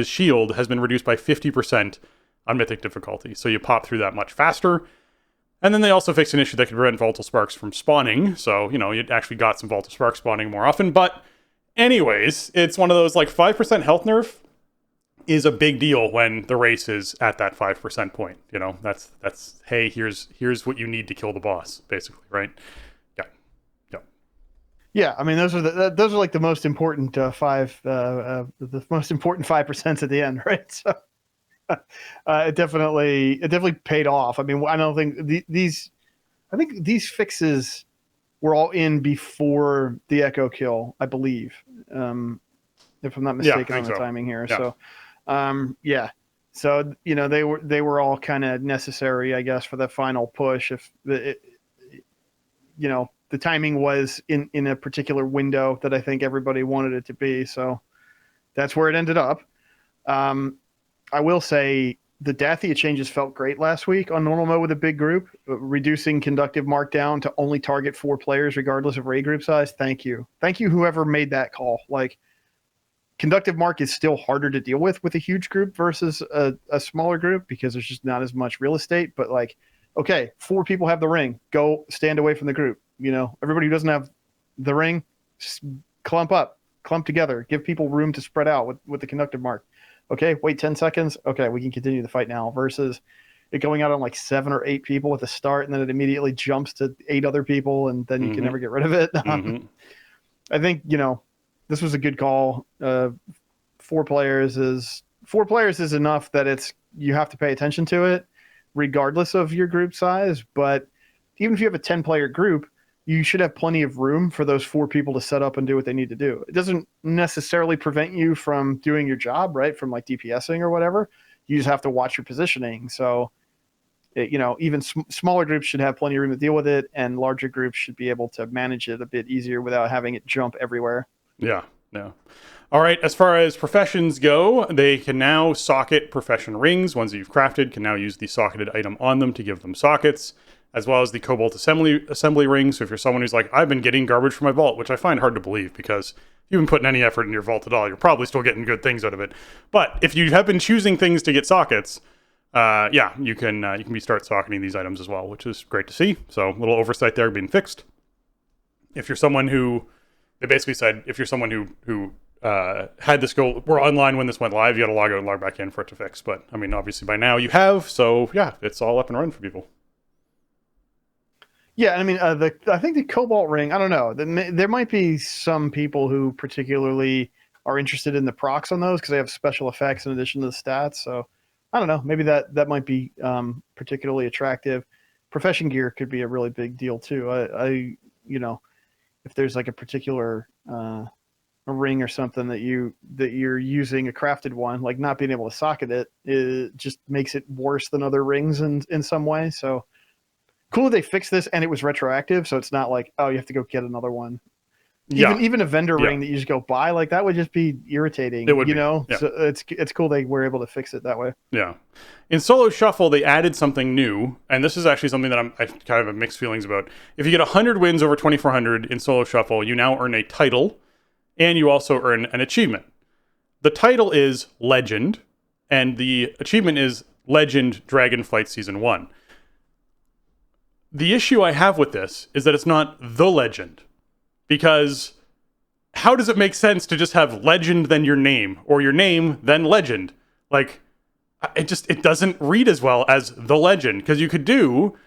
shield has been reduced by 50% on mythic difficulty, so you pop through that much faster. And then they also fixed an issue that could prevent Volatile Sparks from spawning, so, you actually got some Volatile Sparks spawning more often. But anyways, it's one of those, 5% health nerf is a big deal when the race is at that 5% point. That's hey, here's what you need to kill the boss, basically, right? Yeah, I mean those are the most important the most important 5% at the end, right? So it definitely paid off. I mean, I don't think these fixes were all in before the Echo kill, I believe, if I'm not mistaken on the timing here. Yeah. So, so they were all kind of necessary, I guess, for the final push. If the timing was in a particular window that I think everybody wanted it to be, so that's where it ended up. I will say the Dathia changes felt great last week on normal mode with a big group, reducing conductive markdown to only target 4 players regardless of raid group size. Thank you whoever made that call. Conductive mark is still harder to deal with a huge group versus a smaller group because there's just not as much real estate. But okay, 4 people have the ring, go stand away from the group. Everybody who doesn't have the ring, clump together, give people room to spread out with the conductive mark. Okay, wait 10 seconds. Okay, we can continue the fight now, versus it going out on 7 or 8 people at the start, and then it immediately jumps to 8 other people, and then you can never get rid of it. I think, this was a good call. 4 players is enough that you have to pay attention to it regardless of your group size. But even if you have a 10-player group, you should have plenty of room for those 4 people to set up and do what they need to do. It doesn't necessarily prevent you from doing your job, right? From DPSing or whatever. You just have to watch your positioning. So, even smaller groups should have plenty of room to deal with it, and larger groups should be able to manage it a bit easier without having it jump everywhere. Yeah. All right, as far as professions go, they can now socket profession rings. Ones that you've crafted can now use the socketed item on them to give them sockets, as well as the Cobalt assembly rings. So if you're someone who's I've been getting garbage from my vault, which I find hard to believe because if you've been putting any effort in your vault at all, you're probably still getting good things out of it. But if you have been choosing things to get sockets, you can start socketing these items as well, which is great to see. So a little oversight there being fixed. If you're someone who, they basically said, if you're someone who had this go, we're online when this went live, you got to log out and log back in for it to fix. But I mean, obviously by now you have, so yeah, it's all up and running for people. Yeah, I mean, I think the Cobalt ring, I don't know. There might be some people who particularly are interested in the procs on those because they have special effects in addition to the stats. So I don't know. Maybe that might be particularly attractive. Profession gear could be a really big deal too. If there's a particular a ring or something that you're using a crafted one, not being able to socket it just makes it worse than other rings in some way. So cool they fixed this, and it was retroactive, so it's not you have to go get another one. Even a vendor ring that you just go buy, that would just be irritating. It would be. Yeah. So it's cool they were able to fix it that way. Yeah. In Solo Shuffle, they added something new, and this is actually something that I kind of have mixed feelings about. If you get 100 wins over 2,400 in Solo Shuffle, you now earn a title, and you also earn an achievement. The title is Legend, and the achievement is Legend Dragonflight Season 1. The issue I have with this is that it's not the Legend, because how does it make sense to just have legend then your name, or your name then legend? Like, it doesn't read as well as the legend, because you could do,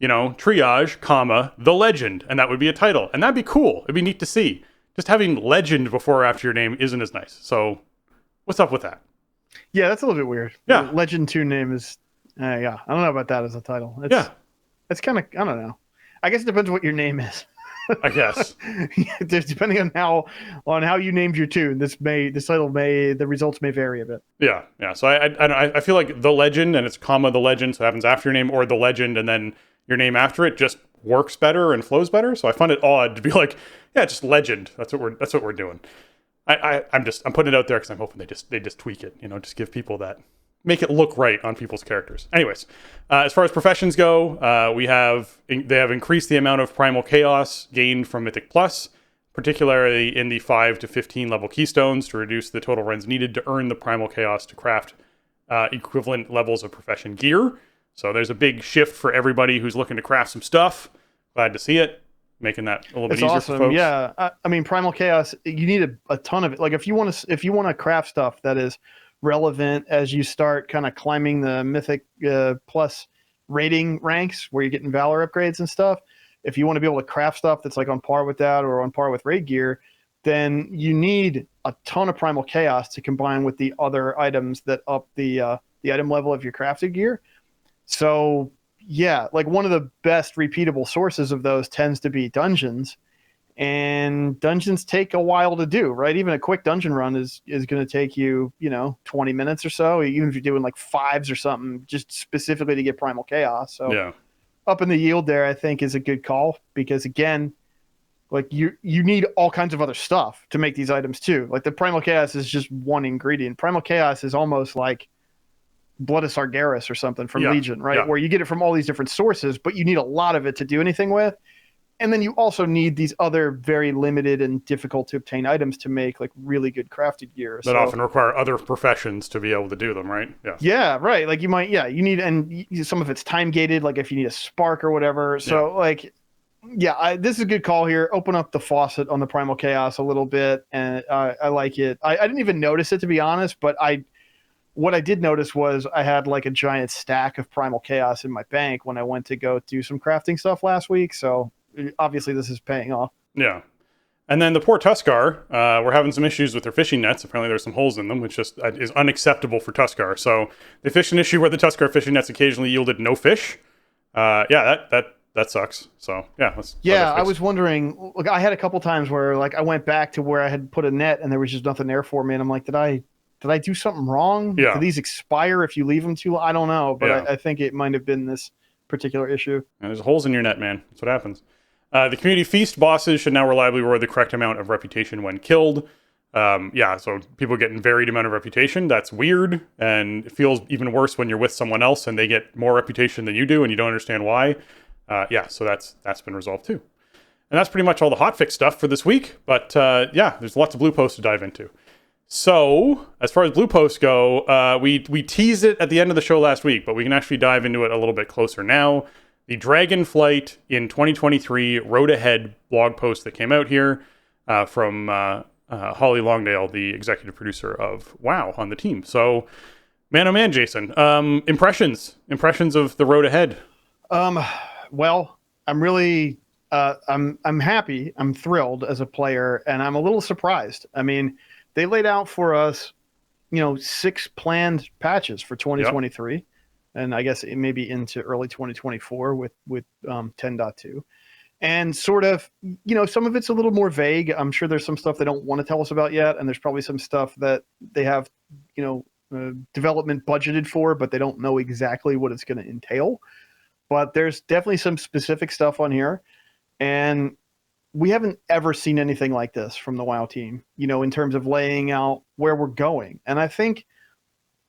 triage, comma, the legend, and that would be a title, and that'd be cool. It'd be neat to see. Just having legend before or after your name isn't as nice. So, what's up with that? Yeah, that's a little bit weird. Yeah, Legend 2 name is, yeah, I don't know about that as a title. It's kind of, I don't know. I guess it depends what your name is. I guess. Depending on how you named your tune, the results may vary a bit. Yeah. So I feel like the legend, and it's comma the legend, so it happens after your name, or the legend and then your name after it, just works better and flows better. So I find it odd to be like, yeah, just legend. That's what we're doing. I'm putting it out there because I'm hoping they just tweak it. Just give people that, make it look right on people's characters. Anyways, as far as professions go, they have increased the amount of primal chaos gained from Mythic Plus, particularly in the 5 to 15 level keystones, to reduce the total runs needed to earn the primal chaos to craft equivalent levels of profession gear. So there's a big shift for everybody who's looking to craft some stuff. Glad to see it, making that a little bit easier for folks. Yeah, I mean, primal chaos, you need a ton of it. Like if you want to craft stuff that is relevant as you start kind of climbing the Mythic Plus rating ranks, where you're getting Valor upgrades and stuff, if you want to be able to craft stuff that's like on par with that or on par with raid gear, then you need a ton of primal chaos to combine with the other items that up the item level of your crafted gear. So yeah, like one of the best repeatable sources of those tends to be dungeons, and dungeons take a while to do, right? Even a quick dungeon run is going to take you, 20 minutes or so, even if you're doing like 5s or something, just specifically to get primal chaos. So yeah, up in the yield there, I think, is a good call, because again, like you need all kinds of other stuff to make these items too. Like the primal chaos is just one ingredient. Primal chaos is almost like Blood of Sargeras or something from Legion, right? Yeah. Where you get it from all these different sources, but you need a lot of it to do anything with. And then you also need these other very limited and difficult to obtain items to make like really good crafted gear. That often require other professions to be able to do them, right? Yeah. Yeah, right. Like you need, and some of it's time gated, like if you need a spark or whatever. So this is a good call here. Open up the faucet on the primal chaos a little bit. And I like it. I didn't even notice it, to be honest, but what I did notice was I had like a giant stack of primal chaos in my bank when I went to go do some crafting stuff last week. So obviously this is paying off. Yeah. And then the poor Tuskar, we're having some issues with their fishing nets. Apparently there's some holes in them, which just is unacceptable for Tuskar. So they fished an issue where the Tuskar fishing nets occasionally yielded no fish. That sucks. So yeah. I was wondering, look, I had a couple times where like I went back to where I had put a net and there was just nothing there for me. And I'm like, did I do something wrong? Yeah. Do these expire if you leave them too long? I don't know, but I think it might have been this particular issue. And there's holes in your net, man. That's what happens. The community feast bosses should now reliably reward the correct amount of reputation when killed. So people get a varied amount of reputation. That's weird, and it feels even worse when you're with someone else and they get more reputation than you do and you don't understand why. So that's been resolved too. And that's pretty much all the hotfix stuff for this week. But there's lots of blue posts to dive into. So, as far as blue posts go, we teased it at the end of the show last week, but we can actually dive into it a little bit closer now. The Dragonflight in 2023 Road Ahead blog post that came out here from Holly Longdale, the executive producer of WoW on the team. So, man, oh man, Jason, impressions of the Road Ahead. Well, I'm really, I'm happy, I'm thrilled as a player, and I'm a little surprised. I mean, they laid out for us, 6 planned patches for 2023. Yep. And I guess it may be into early 2024 with 10.2. And sort of, some of it's a little more vague. I'm sure there's some stuff they don't want to tell us about yet. And there's probably some stuff that they have, development budgeted for, but they don't know exactly what it's going to entail. But there's definitely some specific stuff on here. And we haven't ever seen anything like this from the WoW team, in terms of laying out where we're going. And I think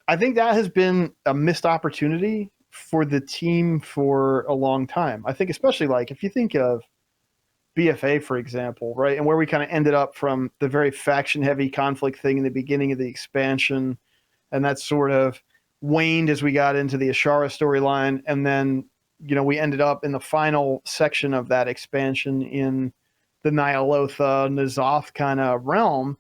that has been a missed opportunity for the team for a long time. I think especially like if you think of BFA, for example, right? And where we kind of ended up from the very faction-heavy conflict thing in the beginning of the expansion, and that sort of waned as we got into the Ashara storyline. And then, we ended up in the final section of that expansion in the Nyalotha, N'Zoth kind of realm.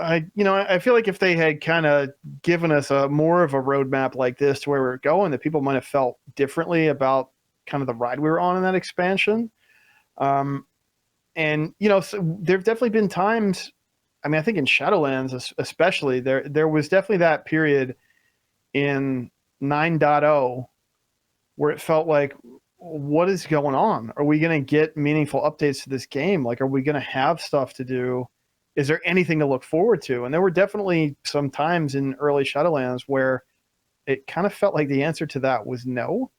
I feel like if they had kind of given us a more of a roadmap like this to where we're going, that people might have felt differently about kind of the ride we were on in that expansion. And so there have definitely been times. I mean, I think in Shadowlands, especially, there was definitely that period in 9.0 where it felt like, what is going on? Are we going to get meaningful updates to this game? Like, are we going to have stuff to do? Is there anything to look forward to? And there were definitely some times in early Shadowlands where it kind of felt like the answer to that was no.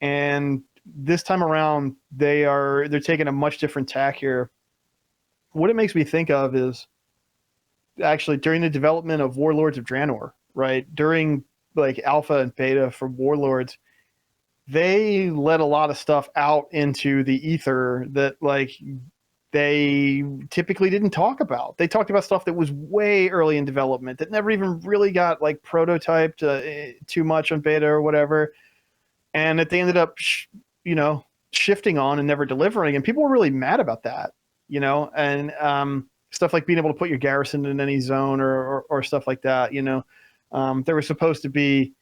And this time around, they're taking a much different tack here. What it makes me think of is actually during the development of Warlords of Draenor, right? During like alpha and beta for Warlords, they let a lot of stuff out into the ether that like they typically didn't talk about. They talked about stuff that was way early in development that never even really got like prototyped too much on beta or whatever, and that they ended up shifting on and never delivering. And people were really mad about that, and stuff like being able to put your garrison in any zone or stuff like that. There were supposed to be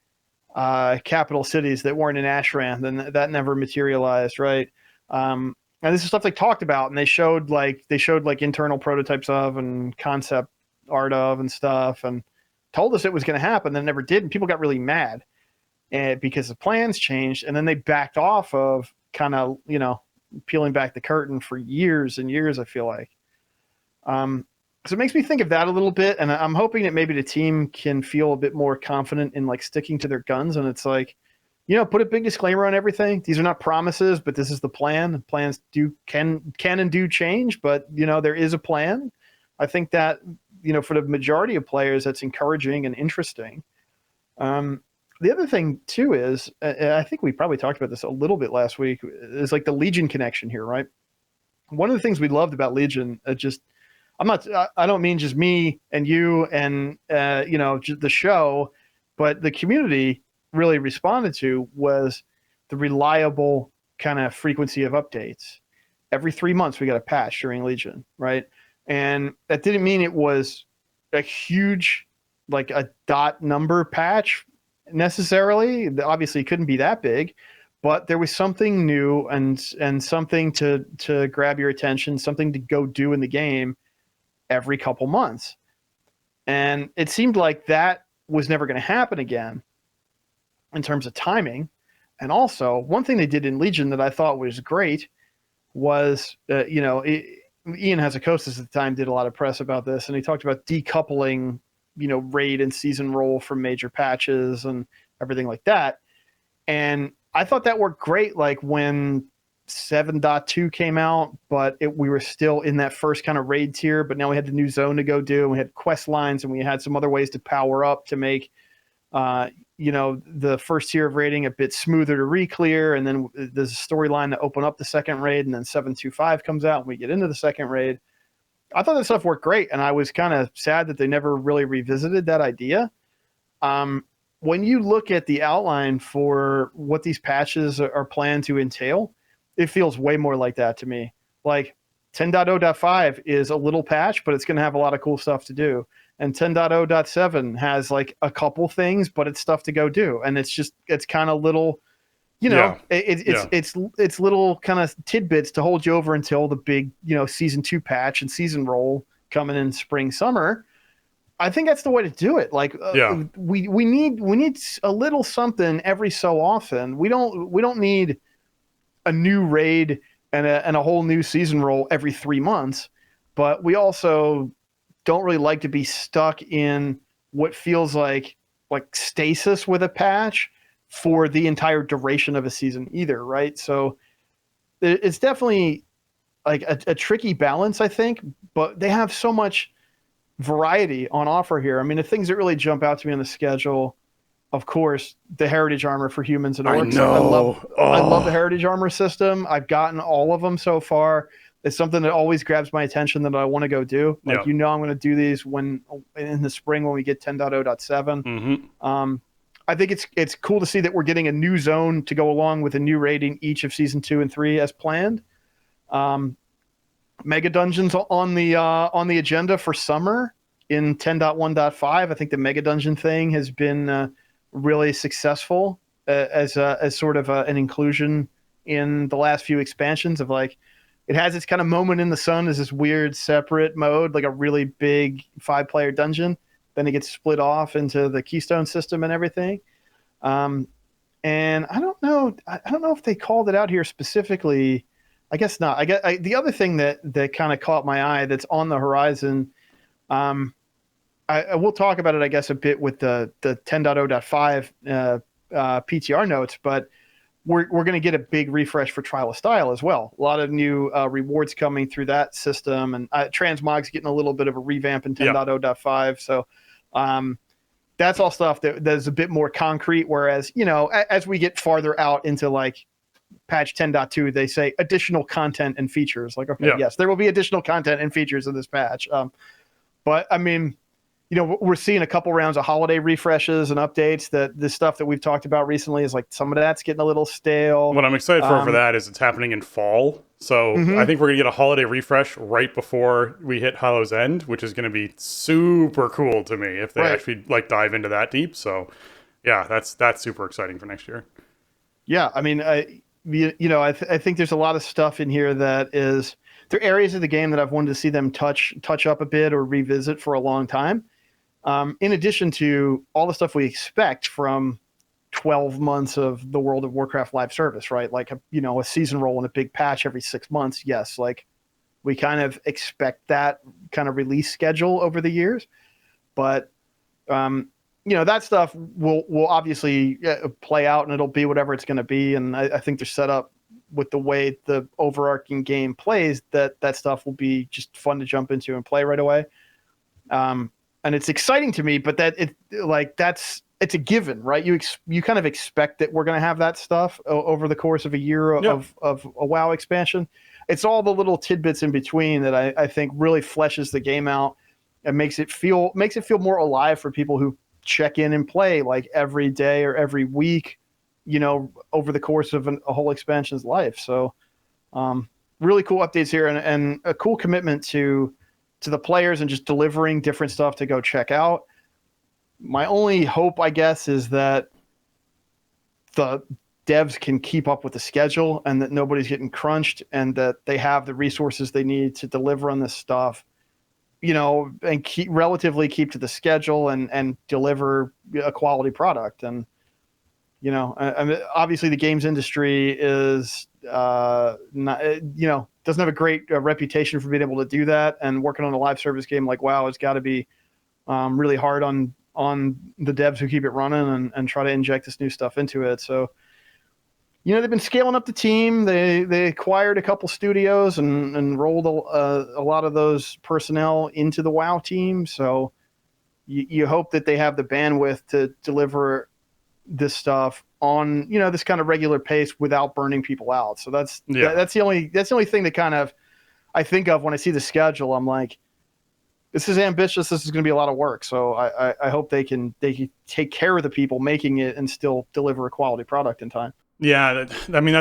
capital cities that weren't in Ashran, and that never materialized, right? And this is stuff they talked about, and they showed like internal prototypes of and concept art of and stuff, and told us it was going to happen, then never did, and people got really mad, because the plans changed, and then they backed off of kind of peeling back the curtain for years and years. I feel like, so it makes me think of that a little bit, and I'm hoping that maybe the team can feel a bit more confident in like sticking to their guns, and it's like, put a big disclaimer on everything. These are not promises, but this is the plan. Plans can and do change, but there is a plan. I think that for the majority of players, that's encouraging and interesting. The other thing too is, I think we probably talked about this a little bit last week, is like the Legion connection here, right? One of the things we loved about Legion, I don't mean just me and you and just the show, but the community really responded to, was the reliable kind of frequency of updates. Every 3 months we got a patch during Legion, right? And that didn't mean it was a huge, like a dot number patch necessarily. Obviously it couldn't be that big, but there was something new and something to grab your attention, something to go do in the game every couple months. And it seemed like that was never going to happen again in terms of timing. And also, one thing they did in Legion that I thought was great was, Ian Hazzikostas at the time did a lot of press about this, and he talked about decoupling, raid and season roll from major patches and everything like that. And I thought that worked great, like when 7.2 came out, but we were still in that first kind of raid tier, but now we had the new zone to go do, and we had quest lines, and we had some other ways to power up to make the first tier of raiding a bit smoother to re-clear, and then there's a storyline to open up the second raid, and then 7.2.5 comes out and we get into the second raid. I thought that stuff worked great, and I was kind of sad that they never really revisited that idea. When you look at the outline for what these patches are planned to entail, it feels way more like that to me. Like 10.0.5 is a little patch, but it's going to have a lot of cool stuff to do. And 10.0.7 has like a couple things, but it's stuff to go do. And it's kind of little, it's little kind of tidbits to hold you over until the big, season 2 patch and season roll coming in spring, summer. I think that's the way to do it. Like, we need a little something every so often. We don't need a new raid and a whole new season roll every 3 months, but we also don't really like to be stuck in what feels like stasis with a patch for the entire duration of a season either, right? So it's definitely like a tricky balance, I think, but they have so much variety on offer here. I mean, the things that really jump out to me on the schedule, of course, the heritage armor for humans and orcs. I love the heritage armor system. I've gotten all of them so far. It's something that always grabs my attention that I want to go do. Like, I'm going to do these in the spring when we get 10.0.7. Mm-hmm. I think it's cool to see that we're getting a new zone to go along with a new raid in each of season 2 and 3 as planned. mega dungeons on the agenda for summer in 10.1.5. I think the mega dungeon thing has been really successful as sort of an inclusion in the last few expansions of like, it has its kind of moment in the sun as this weird separate mode, like a really big 5-player dungeon. Then it gets split off into the Keystone system and everything. And I don't know if they called it out here specifically. I guess not. The other thing that kind of caught my eye that's on the horizon. I will talk about it, I guess, a bit with the 10.0.5 PTR notes, but we're going to get a big refresh for Trial of Style as well. A lot of new rewards coming through that system, and Transmog's getting a little bit of a revamp in 10.0.5. So that's all stuff that's a bit more concrete, whereas, as we get farther out into like patch 10.2, they say additional content and features. Like, okay, yes, there will be additional content and features in this patch. But I mean, we're seeing a couple rounds of holiday refreshes and updates. That the stuff that we've talked about recently is like some of that's getting a little stale. What I'm excited for that is it's happening in fall. So I think we're going to get a holiday refresh right before we hit Hallow's End, which is going to be super cool to me if they actually like dive into that deep. So yeah, that's super exciting for next year. Yeah, I mean, I think there's a lot of stuff in here that is, there are areas of the game that I've wanted to see them touch up a bit or revisit for a long time. In addition to all the stuff we expect from 12 months of the World of Warcraft live service, right? Like, a season roll and a big patch every 6 months. Yes, like we kind of expect that kind of release schedule over the years. But, that stuff will obviously play out and it'll be whatever it's going to be. And I think they're set up with the way the overarching game plays that stuff will be just fun to jump into and play right away. And it's exciting to me, but it's a given, right? You kind of expect that we're going to have that stuff over the course of a year of a WoW expansion. It's all the little tidbits in between that I think really fleshes the game out and makes it feel more alive for people who check in and play like every day or every week, over the course of a whole expansion's life. So really cool updates here and a cool commitment to the players and just delivering different stuff to go check out. My only hope, I guess, is that the devs can keep up with the schedule and that nobody's getting crunched and that they have the resources they need to deliver on this stuff, and keep to the schedule and deliver a quality product. And, I mean, obviously the games industry is, doesn't have a great reputation for being able to do that. And working on a live service game like WoW has got to be really hard on the devs who keep it running and try to inject this new stuff into it. So, they've been scaling up the team. They acquired a couple studios and rolled a lot of those personnel into the WoW team. So you hope that they have the bandwidth to deliver this stuff on, this kind of regular pace without burning people out. So that's the only thing that kind of I think of when I see the schedule. I'm like, this is ambitious. This is going to be a lot of work. So I hope they can take care of the people making it and still deliver a quality product in time. Yeah, I mean,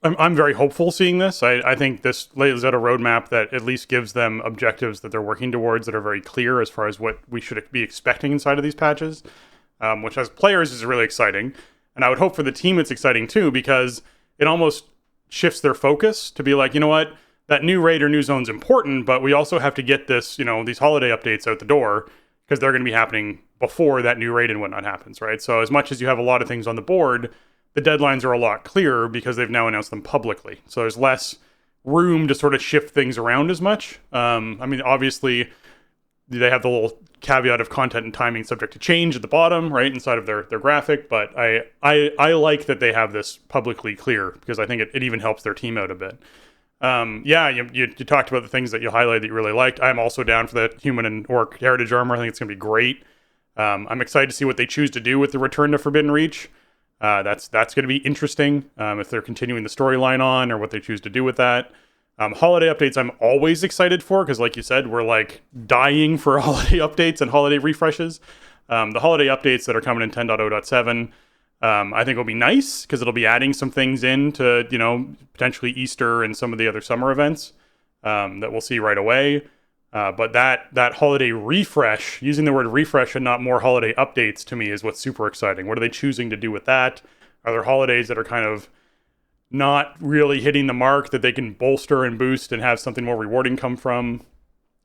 I'm very hopeful seeing this. I think this lays out a roadmap that at least gives them objectives that they're working towards that are very clear as far as what we should be expecting inside of these patches, which as players is really exciting. And I would hope for the team it's exciting too, because it almost shifts their focus to be like, you know what, that new raid or new zone's important, but we also have to get this, these holiday updates out the door because they're going to be happening before that new raid and whatnot happens, right? So as much as you have a lot of things on the board, the deadlines are a lot clearer because they've now announced them publicly. So there's less room to sort of shift things around as much. I mean, obviously, they have the little caveat of content and timing subject to change at the bottom, right, inside of their graphic. But I like that they have this publicly clear because I think it even helps their team out a bit. You talked about the things that you highlighted that you really liked. I'm also down for the human and orc heritage armor. I think it's going to be great. I'm excited to see what they choose to do with the return to Forbidden Reach. That's going to be interesting if they're continuing the storyline on or what they choose to do with that. Holiday updates I'm always excited for because, like you said, we're like dying for holiday updates and holiday refreshes. The holiday updates that are coming in 10.0.7 I think will be nice because it'll be adding some things in to, potentially Easter and some of the other summer events. that we'll see right away. But that holiday refresh, using the word refresh and not more holiday updates, to me is what's super exciting. What are they choosing to do with that? Are there holidays that are kind of not really hitting the mark that they can bolster and boost and have something more rewarding come from?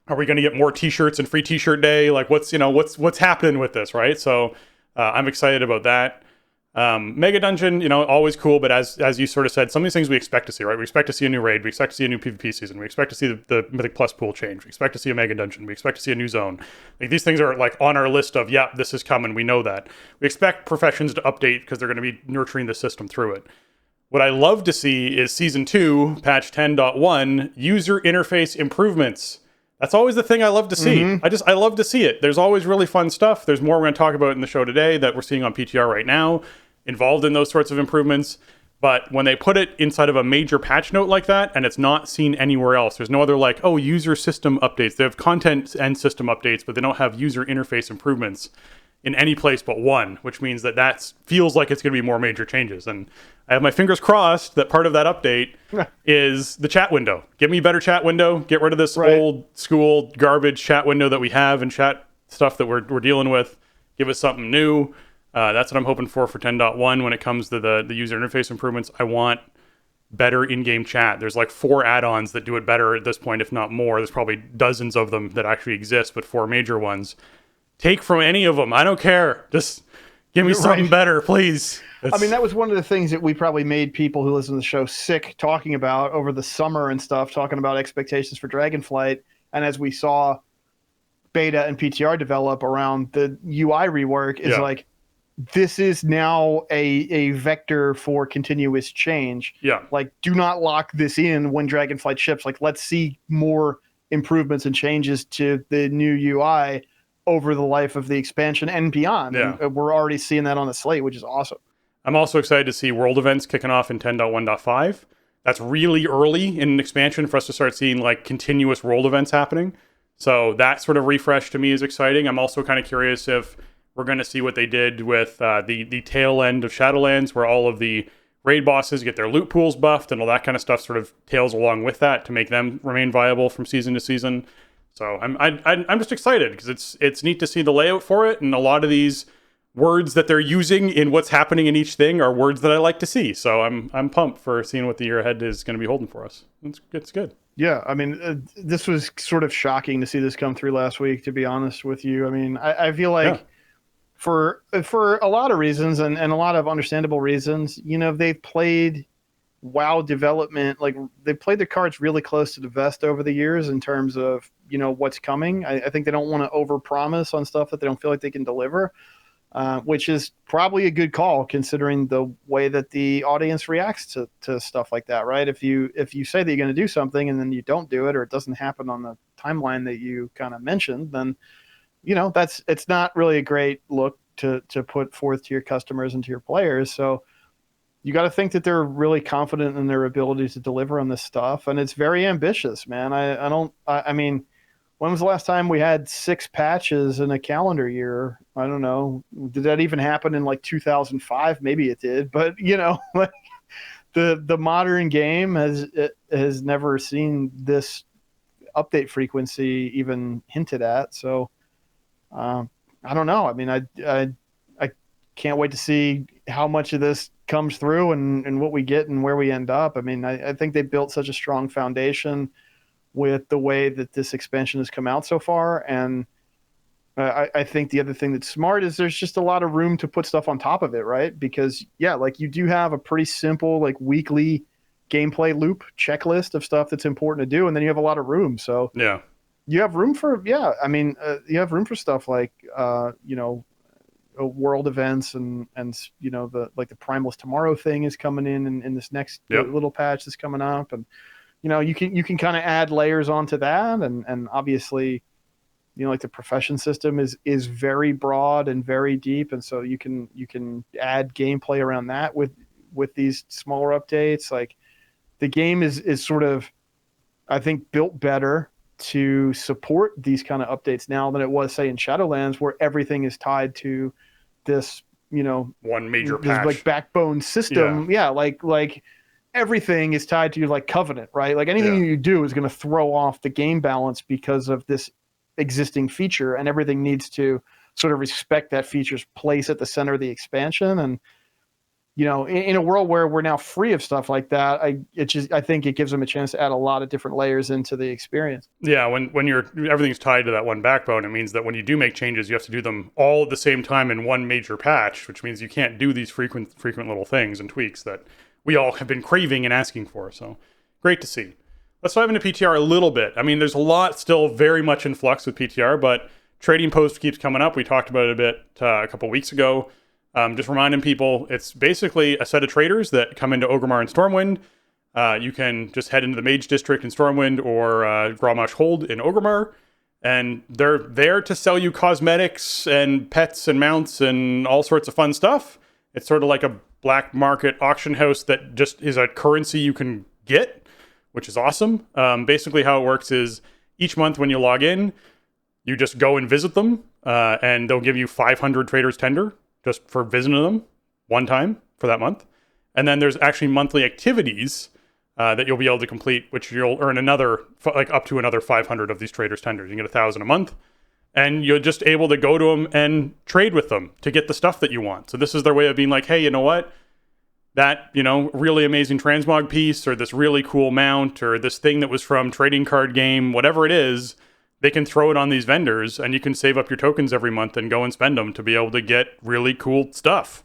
Are we going to get more t-shirts and free t-shirt day? Like what's happening with this, right? So I'm excited about that. Mega Dungeon, always cool, but as you sort of said, some of these things we expect to see, right? We expect to see a new raid, we expect to see a new PvP season, we expect to see the Mythic Plus pool change, we expect to see a Mega Dungeon, we expect to see a new zone. Like these things are like on our list of, yeah, this is coming, we know that. We expect professions to update because they're going to be nurturing the system through it. What I love to see is Season 2, Patch 10.1, user interface improvements. That's always the thing I love to see. Mm-hmm. I love to see it. There's always really fun stuff. There's more we're going to talk about in the show today that we're seeing on PTR right now, involved in those sorts of improvements. But when they put it inside of a major patch note like that, and it's not seen anywhere else, there's no other user system updates. They have content and system updates, but they don't have user interface improvements in any place but one, which means that feels like it's going to be more major changes. And I have my fingers crossed that part of that update is the chat window. Give me a better chat window. Get rid of this old school garbage chat window that we have and chat stuff that we're dealing with. Give us something new. That's what I'm hoping for 10.1 when it comes to the user interface improvements. I want better in-game chat. There's 4 add-ons that do it better at this point, if not more. There's probably dozens of them that actually exist, but 4 major ones. Take from any of them. I don't care. Just give me something better, please. That was one of the things that we probably made people who listen to the show sick talking about over the summer and stuff, talking about expectations for Dragonflight. And as we saw beta and PTR develop around the UI rework, is this is now a vector for continuous change. Yeah. Do not lock this in when Dragonflight ships. Let's see more improvements and changes to the new UI over the life of the expansion and beyond. Yeah. And we're already seeing that on the slate, which is awesome. I'm also excited to see world events kicking off in 10.1.5. That's really early in an expansion for us to start seeing continuous world events happening. So that sort of refresh to me is exciting. I'm also kind of curious if we're going to see what they did with the tail end of Shadowlands, where all of the raid bosses get their loot pools buffed and all that kind of stuff sort of tails along with that to make them remain viable from season to season. So I'm just excited because it's neat to see the layout for it, and a lot of these words that they're using in what's happening in each thing are words that I like to see. So I'm pumped for seeing what the year ahead is going to be holding for us. It's good. Yeah, this was sort of shocking to see this come through last week, to be honest with you. I feel like for a lot of reasons and a lot of understandable reasons, they've played WoW development, they played their cards really close to the vest over the years in terms of what's coming. I think they don't want to overpromise on stuff that they don't feel like they can deliver, which is probably a good call considering the way that the audience reacts to stuff like that, right? If you say that you're going to do something and then you don't do it, or it doesn't happen on the timeline that you kind of mentioned, then it's not really a great look to put forth to your customers and to your players. So you got to think that they're really confident in their ability to deliver on this stuff, and it's very ambitious, man. I mean, when was the last time we had 6 patches in a calendar year? I don't know. Did that even happen in 2005? Maybe it did, but the modern game has never seen this update frequency even hinted at. So I don't know. I can't wait to see how much of this comes through and what we get and where we end up. I think they built such a strong foundation with the way that this expansion has come out so far. And I think the other thing that's smart is there's just a lot of room to put stuff on top of it, right? Because, you do have a pretty simple, weekly gameplay loop checklist of stuff that's important to do. And then you have a lot of room. So you have room for, you have room for stuff world events and the Primeless Tomorrow thing is coming in this next little patch that's coming up, and you can kind of add layers onto that, and obviously the profession system is very broad and very deep, and so you can add gameplay around that with these smaller updates. The game is sort of, I think, built better to support these kind of updates now than it was, say, in Shadowlands, where everything is tied to this, one major patch, backbone system. everything is tied to like Covenant, right? Like anything you do is going to throw off the game balance because of this existing feature, and everything needs to sort of respect that feature's place at the center of the expansion. And in a world where we're now free of stuff like that, I think it gives them a chance to add a lot of different layers into the experience. Yeah, when everything's tied to that one backbone, it means that when you do make changes, you have to do them all at the same time in one major patch, which means you can't do these frequent little things and tweaks that we all have been craving and asking for. So great to see. Let's dive into PTR a little bit. I mean, there's a lot still very much in flux with PTR, but trading post keeps coming up. We talked about it a bit a couple weeks ago. Just reminding people, it's basically a set of traders that come into Orgrimmar and Stormwind. You can just head into the Mage District in Stormwind or Grommash Hold in Orgrimmar, and they're there to sell you cosmetics and pets and mounts and all sorts of fun stuff. It's sort of like a black market auction house that just is a currency you can get, which is awesome. Basically how it works is each month when you log in, you just go and visit them, and they'll give you 500 Traders Tender just for visiting them one time for that month. And then there's actually monthly activities that you'll be able to complete, which you'll earn up to another 500 of these Traders Tenders. You can get 1,000 a month. And you're just able to go to them and trade with them to get the stuff that you want. So this is their way of being like, hey, you know what? That, really amazing transmog piece, or this really cool mount, or this thing that was from trading card game, whatever it is, they can throw it on these vendors, and you can save up your tokens every month and go and spend them to be able to get really cool stuff.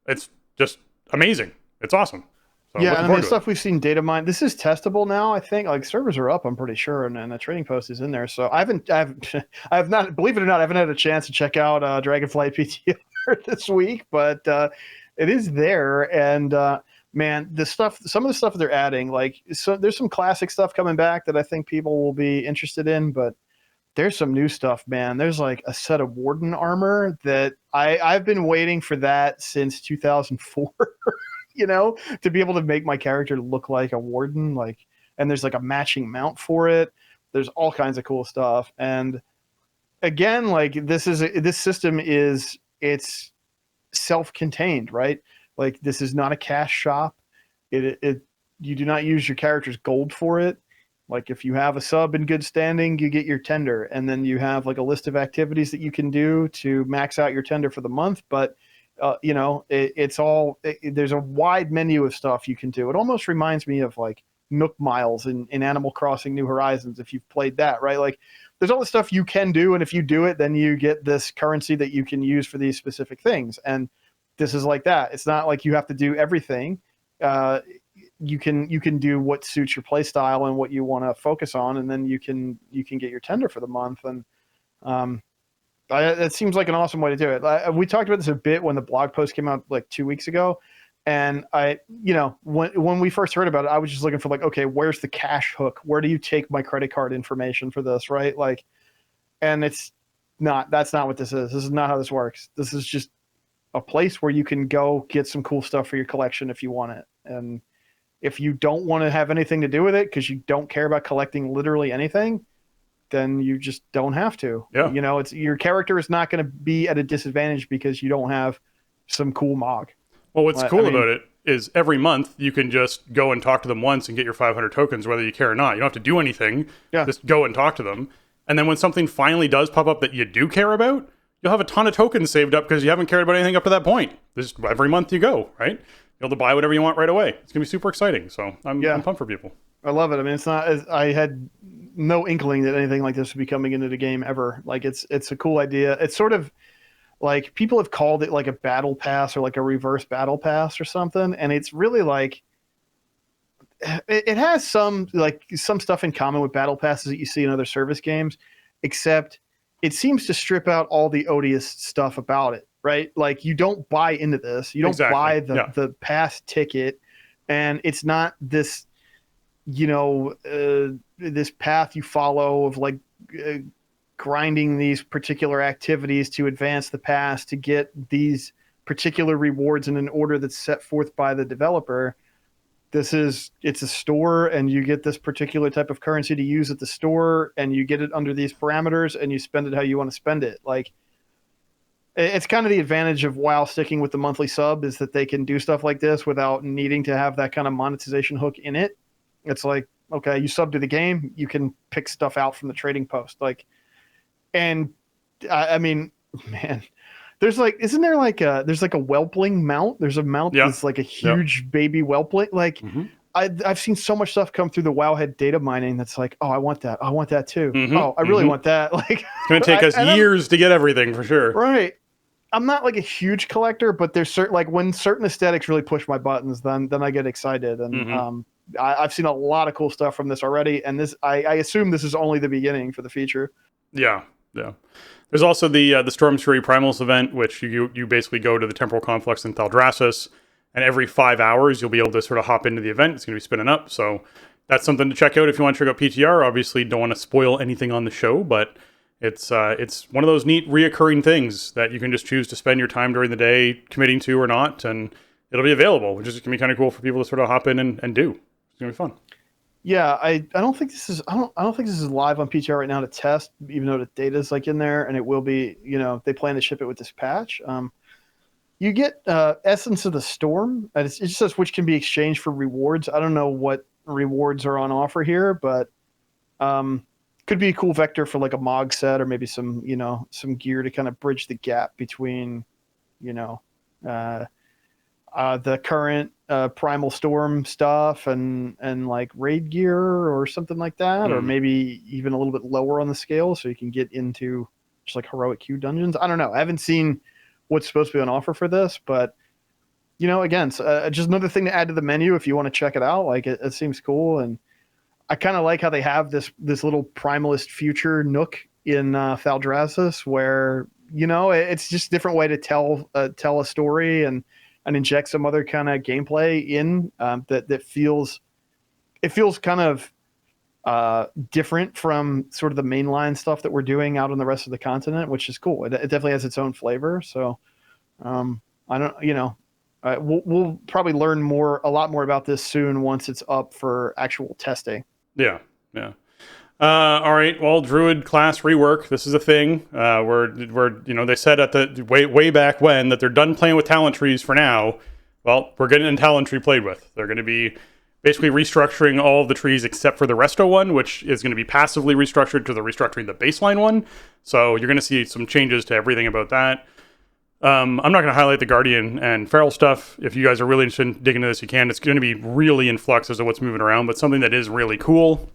It's just amazing. It's awesome. So yeah, and the stuff we've seen data mine. This is testable now. I think like servers are up. I'm pretty sure, and the trading post is in there. So I have not, believe it or not, I haven't had a chance to check out Dragonflight PTR this week, but it is there. And man, some of the stuff they're adding, there's some classic stuff coming back that I think people will be interested in, but there's some new stuff, man. There's like a set of Warden armor that I've been waiting for that since 2004. To be able to make my character look like a Warden, and there's like a matching mount for it. There's all kinds of cool stuff. And again, this system it's self-contained, right? Like this is not a cash shop. You do not use your character's gold for it. Like if you have a sub in good standing, you get your tender, and then you have like a list of activities that you can do to max out your tender for the month. But there's a wide menu of stuff you can do. It almost reminds me of like Nook Miles in Animal Crossing New Horizons, if you've played that, right? Like there's all the stuff you can do, and if you do it, then you get this currency that you can use for these specific things. And this is like that. It's not like you have to do everything. You can do what suits your play style and what you want to focus on, and then you can get your tender for the month. And that seems like an awesome way to do it. We talked about this a bit when the blog post came out like 2 weeks ago. And when we first heard about it, I was just looking for like, okay, where's the cash hook? Where do you take my credit card information for this? Right. And that's not what this is. This is not how this works. This is just a place where you can go get some cool stuff for your collection if you want it. And if you don't want to have anything to do with it because you don't care about collecting literally anything, then you just don't have to. Yeah. It's your character is not going to be at a disadvantage because you don't have some cool mog. Well, what's cool about it is every month you can just go and talk to them once and get your 500 tokens, whether you care or not. You don't have to do anything. Yeah. Just go and talk to them. And then when something finally does pop up that you do care about, you'll have a ton of tokens saved up because you haven't cared about anything up to that point. Just every month you go, right? You'll be able to buy whatever you want right away. It's going to be super exciting. So I'm pumped for people. I love it. I mean, it's not. I had no inkling that anything like this would be coming into the game ever. Like it's a cool idea. It's sort of like people have called it like a battle pass or like a reverse battle pass or something, and it's really like it has some stuff in common with battle passes that you see in other service games, except it seems to strip out all the odious stuff about it. Right? Like you don't buy into this. You don't buy the pass ticket, and it's not this, this path you follow of like grinding these particular activities to advance the pass to get these particular rewards in an order that's set forth by the developer. It's a store, and you get this particular type of currency to use at the store, and you get it under these parameters, and you spend it how you want to spend it. Like, It's kind of the advantage of WoW sticking with the monthly sub is that they can do stuff like this without needing to have that kind of monetization hook in it. It's like, okay, you sub to the game, you can pick stuff out from the trading post. Like, and I mean, man, there's like, isn't there like there's like a whelpling mount? There's a mount that's like a huge baby whelpling. Like, I've seen so much stuff come through the Wowhead data mining that's like, oh, I want that. I want that too. Oh, I really want that. Like, it's going to take us years to get everything for sure. Right. I'm not like a huge collector, but there's certain, like when certain aesthetics really push my buttons, then I get excited. And I've seen a lot of cool stuff from this already. And this, I assume this is only the beginning for the feature. Yeah. There's also the Storm Fury Primals event, which you basically go to the Temporal Complex in Thaldraszus, and every 5 hours you'll be able to sort of hop into the event. It's going to be spinning up. So that's something to check out if you want to check out PTR. Obviously, don't want to spoil anything on the show, but it's one of those neat reoccurring things that you can just choose to spend your time during the day committing to or not, and it'll be available, which is going to be kind of cool for people to sort of hop in and do. It's going to be fun. Yeah, I don't think this is I don't think this is live on PTR right now to test, even though the data is like in there, and it will be. You know, they plan to ship it with this patch. You get Essence of the Storm. And it just says which can be exchanged for rewards. I don't know what rewards are on offer here, but could be a cool vector for like a Mog set or maybe some gear to kind of bridge the gap between, the current Primal Storm stuff and like raid gear or something like that, or maybe even a little bit lower on the scale so you can get into just like heroic queue dungeons. I don't know. I haven't seen what's supposed to be on offer for this, but again, just another thing to add to the menu if you want to check it out. Like it seems cool, and I kind of like how they have this little primalist future nook in Thaldraszus where it's just a different way to tell a story and inject some other kind of gameplay in that feels kind of different from sort of the mainline stuff that we're doing out on the rest of the continent, which is cool. It definitely has its own flavor. So I don't, we'll probably learn a lot more about this soon once it's up for actual testing. Yeah. All right. Well, Druid class rework. This is a thing. Where they said at the way back when that they're done playing with talent trees for now. Well, we're getting a talent tree played with. They're going to be basically restructuring all of the trees except for the resto one, which is going to be passively restructured to the restructuring the baseline one. So you're going to see some changes to everything about that. I'm not going to highlight the Guardian and Feral stuff. If you guys are really interested in digging into this, you can. It's going to be really in flux as to what's moving around, but something that is really cool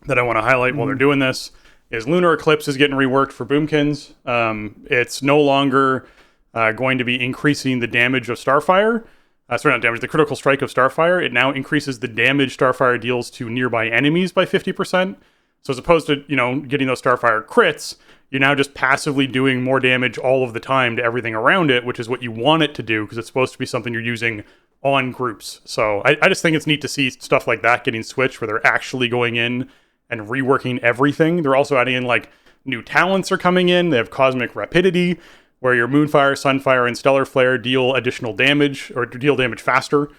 that I want to highlight while they're doing this is Lunar Eclipse is getting reworked for Boomkins. It's no longer going to be increasing the damage of Starfire. Sorry, not damage, the critical strike of Starfire. It now increases the damage Starfire deals to nearby enemies by 50%. So as opposed to, getting those Starfire crits, you're now just passively doing more damage all of the time to everything around it, which is what you want it to do because it's supposed to be something you're using on groups. So I just think it's neat to see stuff like that getting switched where they're actually going in and reworking everything. They're also adding in like new talents are coming in. They have Cosmic Rapidity, where your Moonfire, Sunfire, and Stellar Flare deal additional damage or deal damage faster.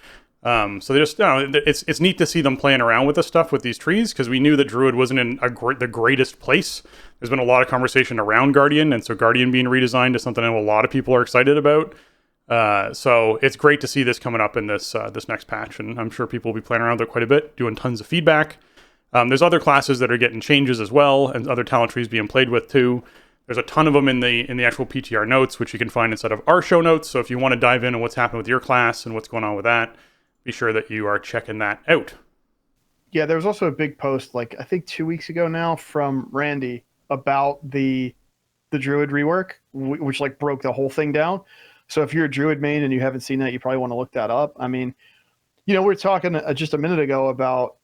So they just, it's neat to see them playing around with this stuff with these trees because we knew that Druid wasn't in the greatest place. There's been a lot of conversation around Guardian, and so Guardian being redesigned is something I know a lot of people are excited about. So it's great to see this coming up in this next patch, and I'm sure people will be playing around with it quite a bit, doing tons of feedback. There's other classes that are getting changes as well, and other talent trees being played with too. There's a ton of them in the actual PTR notes, which you can find instead of our show notes. So if you want to dive in on what's happening with your class and what's going on with that, be sure that you are checking that out. Yeah, there was also a big post, like I think 2 weeks ago now, from Randy about the Druid rework, which like broke the whole thing down. So if you're a Druid main and you haven't seen that, you probably want to look that up. I mean, we were talking just a minute ago about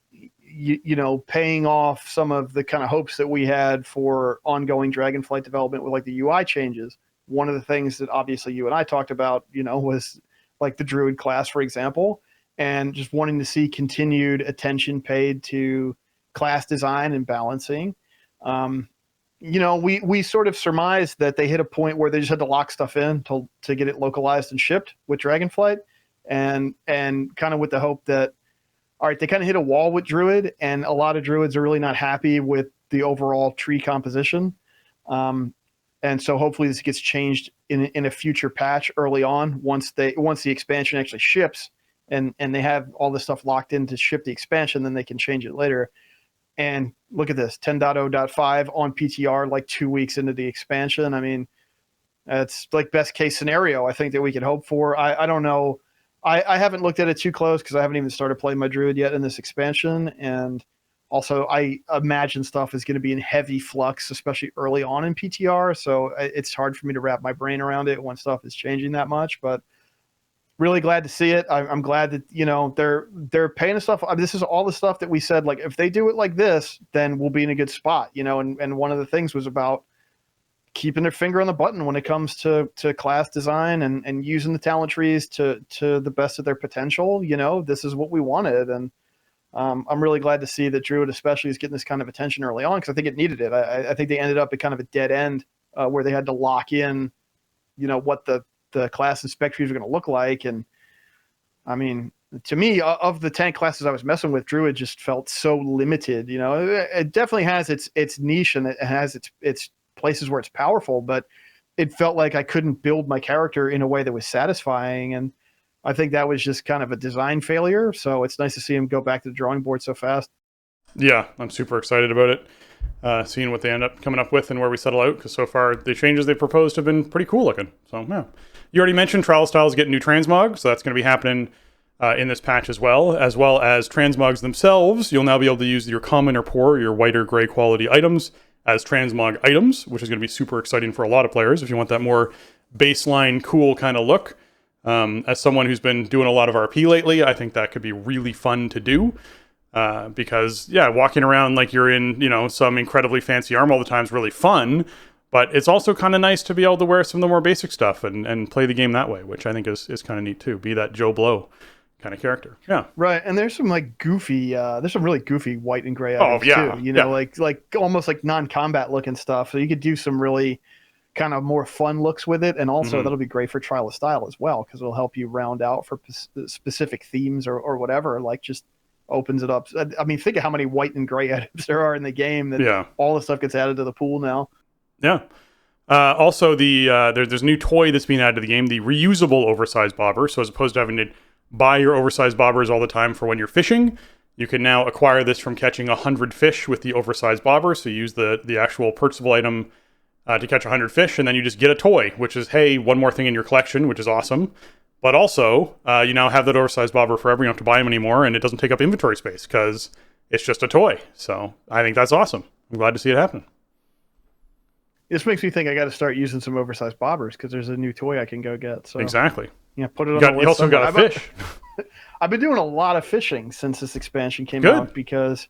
paying off some of the kind of hopes that we had for ongoing Dragonflight development with like the UI changes. One of the things that obviously you and I talked about, was like the Druid class, for example, and just wanting to see continued attention paid to class design and balancing. We sort of surmised that they hit a point where they just had to lock stuff in to get it localized and shipped with Dragonflight, and kind of with the hope that, all right, they kind of hit a wall with Druid, and a lot of Druids are really not happy with the overall tree composition. And so hopefully this gets changed in a future patch early on once the expansion actually ships and they have all this stuff locked in to ship the expansion, then they can change it later. And look at this, 10.0.5 on PTR like 2 weeks into the expansion. I mean, it's like best case scenario I think that we could hope for. I don't know. I haven't looked at it too close because I haven't even started playing my druid yet in this expansion. And also, I imagine stuff is going to be in heavy flux, especially early on in PTR. So it's hard for me to wrap my brain around it when stuff is changing that much. But really glad to see it. I'm glad that, you know, they're paying us stuff. I mean, this is all the stuff that we said, like, if they do it like this, then we'll be in a good spot, you know. And one of the things was about keeping their finger on the button when it comes to class design and using the talent trees to the best of their potential. You know, this is what we wanted. And I'm really glad to see that Druid especially is getting this kind of attention early on, because I think it needed it. I think they ended up at kind of a dead end where they had to lock in, you know, what the class and spec trees are going to look like. And I mean, to me, of the tank classes I was messing with, Druid just felt so limited. You know, it definitely has its niche and it has its places where it's powerful, but it felt like I couldn't build my character in a way that was satisfying. And I think that was just kind of a design failure. So it's nice to see him go back to the drawing board so fast. Yeah, I'm super excited about it. Seeing what they end up coming up with and where we settle out, because so far the changes they proposed have been pretty cool looking. So yeah, you already mentioned Trial Styles getting new transmog, so that's going to be happening in this patch as well as transmogs themselves. You'll now be able to use your common or poor, your white or gray quality items as transmog items, which is going to be super exciting for a lot of players if you want that more baseline cool kind of look. As someone who's been doing a lot of RP lately, I think that could be really fun to do. Because, yeah, walking around like you're in, you know, some incredibly fancy armor all the time is really fun, but it's also kind of nice to be able to wear some of the more basic stuff and play the game that way, which I think is kind of neat too. Be that Joe Blow kind of character. Yeah. Right. And there's some like goofy, there's some really goofy white and gray items too. You know, like almost like non-combat looking stuff. So you could do some really kind of more fun looks with it. And also that'll be great for Trial of Style as well, because it'll help you round out for specific themes or whatever. Like just opens it up. I mean, think of how many white and gray items there are in the game that all the stuff gets added to the pool now. Yeah. Also, there's a new toy that's being added to the game, the reusable oversized bobber. So as opposed to having to buy your oversized bobbers all the time for when you're fishing, you can now acquire this from catching 100 fish with the oversized bobber. So you use the actual purchasable item to catch 100 fish, and then you just get a toy, which is, hey, one more thing in your collection, which is awesome. But also, you now have that oversized bobber forever. You don't have to buy them anymore, and it doesn't take up inventory space because it's just a toy. So I think that's awesome. I'm glad to see it happen. This makes me think I got to start using some oversized bobbers because there's a new toy I can go get. So exactly. Yeah, put it on the list. You also got to fish. I've been doing a lot of fishing since this expansion came out, because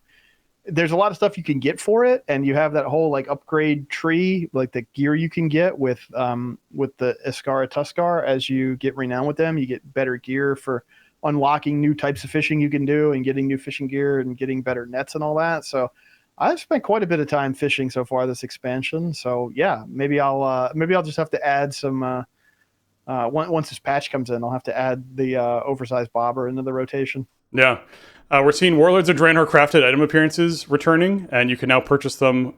there's a lot of stuff you can get for it, and you have that whole like upgrade tree, like the gear you can get with the Iskara Tuskar. As you get renowned with them, you get better gear for unlocking new types of fishing you can do and getting new fishing gear and getting better nets and all that. So I've spent quite a bit of time fishing so far this expansion. So yeah, maybe I'll just have to add some once this patch comes in, I'll have to add the oversized bobber into the rotation. Yeah. We're seeing Warlords of Draenor crafted item appearances returning, and you can now purchase them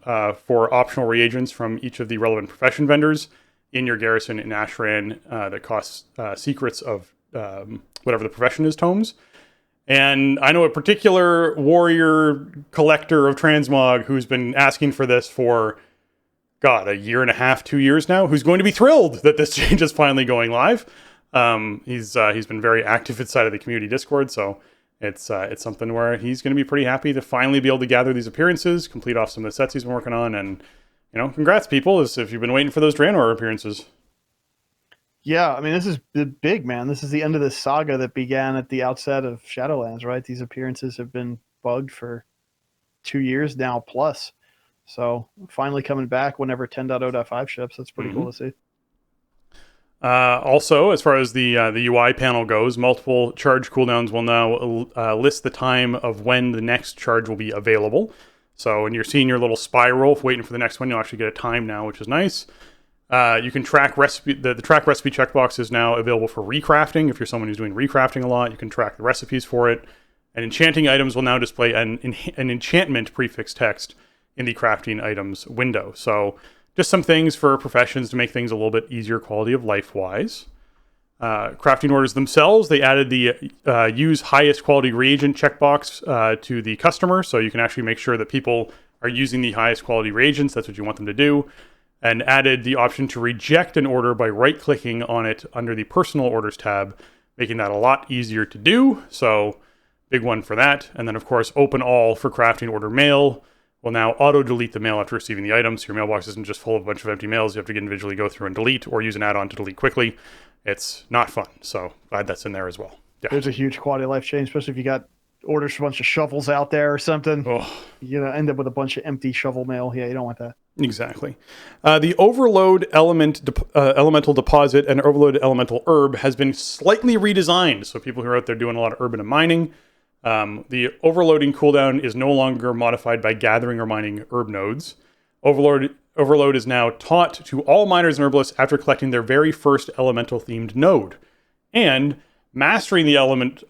for optional reagents from each of the relevant profession vendors in your garrison in Ashran that costs secrets of whatever the profession is tomes. And I know a particular warrior collector of transmog who's been asking for this for, God, a year and a half, 2 years now, who's going to be thrilled that this change is finally going live. He's been very active inside of the community Discord, so it's something where he's going to be pretty happy to finally be able to gather these appearances, complete off some of the sets he's been working on, and, you know, congrats, people, if you've been waiting for those Draenor appearances. Yeah, I mean, this is big, man. This is the end of this saga that began at the outset of Shadowlands, right? These appearances have been bugged for 2 years now plus. So finally coming back whenever 10.0.5 ships. That's pretty cool to see. Also, as far as the UI panel goes, multiple charge cooldowns will now list the time of when the next charge will be available. So when you're seeing your little spiral waiting for the next one, you'll actually get a time now, which is nice. You can track recipe. The track recipe checkbox is now available for recrafting. If you're someone who's doing recrafting a lot, you can track the recipes for it. And enchanting items will now display an enchantment prefix text in the crafting items window. So just some things for professions to make things a little bit easier quality of life wise. Crafting orders themselves, they added the use highest quality reagent checkbox to the customer, so you can actually make sure that people are using the highest quality reagents. That's what you want them to do. And added the option to reject an order by right-clicking on it under the personal orders tab, making that a lot easier to do. So big one for that. And then, of course, open all for crafting order mail will now auto-delete the mail after receiving the items. So your mailbox isn't just full of a bunch of empty mails. You have to individually go through and delete, or use an add-on to delete quickly. It's not fun. So glad that's in there as well. Yeah. There's a huge quality of life change, especially if you got orders for a bunch of shovels out there or something. Oh. You know, end up with a bunch of empty shovel mail. Yeah, you don't want that. Exactly. The overload elemental deposit and overload elemental herb has been slightly redesigned. So people who are out there doing a lot of urban and mining, the overloading cooldown is no longer modified by gathering or mining herb nodes. Overload is now taught to all miners and herbalists after collecting their very first elemental themed node. And mastering the elements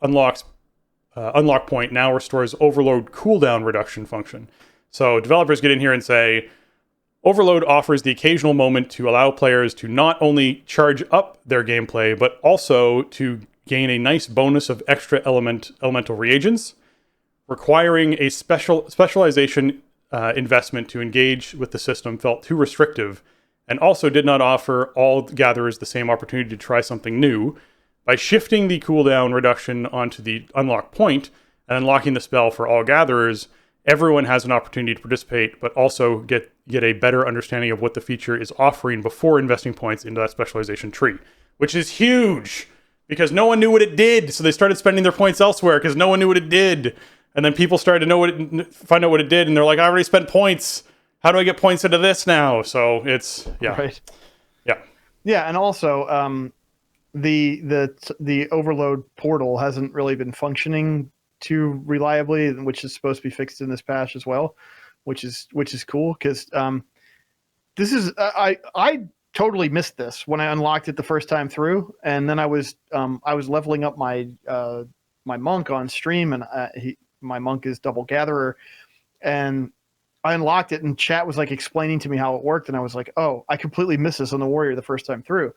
unlock point now restores overload cooldown reduction function. So developers get in here and say, Overload offers the occasional moment to allow players to not only charge up their gameplay, but also to gain a nice bonus of extra elemental reagents, requiring a specialization investment to engage with the system felt too restrictive, and also did not offer all gatherers the same opportunity to try something new. By shifting the cooldown reduction onto the unlock point and unlocking the spell for all gatherers, everyone has an opportunity to participate, but also get a better understanding of what the feature is offering before investing points into that specialization tree, which is huge because no one knew what it did. So they started spending their points elsewhere because no one knew what it did. And then people started to find out what it did, and they're like, I already spent points. How do I get points into this now? So it's, yeah. Right. Yeah. Yeah, and also the overload portal hasn't really been functioning too reliably, which is supposed to be fixed in this patch as well, which is cool because this is I totally missed this when I unlocked it the first time through, and then I was leveling up my my monk on stream, and my monk is double gatherer, and I unlocked it, and chat was like explaining to me how it worked, and I was like, oh, I completely missed this on the warrior the first time through,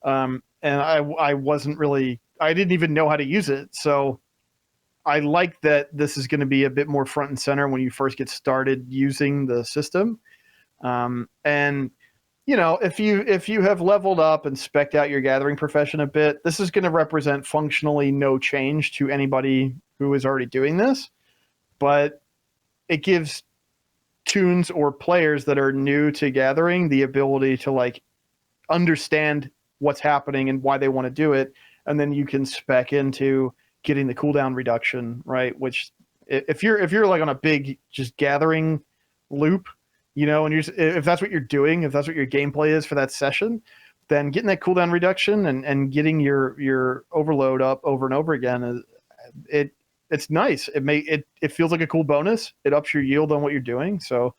and I wasn't really, I didn't even know how to use it, so I like that this is going to be a bit more front and center when you first get started using the system. And, you know, if you have leveled up and spec'd out your gathering profession a bit, this is going to represent functionally no change to anybody who is already doing this. But it gives tunes or players that are new to gathering the ability to, like, understand what's happening and why they want to do it. And then you can spec into getting the cooldown reduction, right? Which if you're like on a big just gathering loop, you know, and if that's what you're doing, if that's what your gameplay is for that session, then getting that cooldown reduction and getting your overload up over and over again, it's nice. It feels like a cool bonus. It ups your yield on what you're doing. So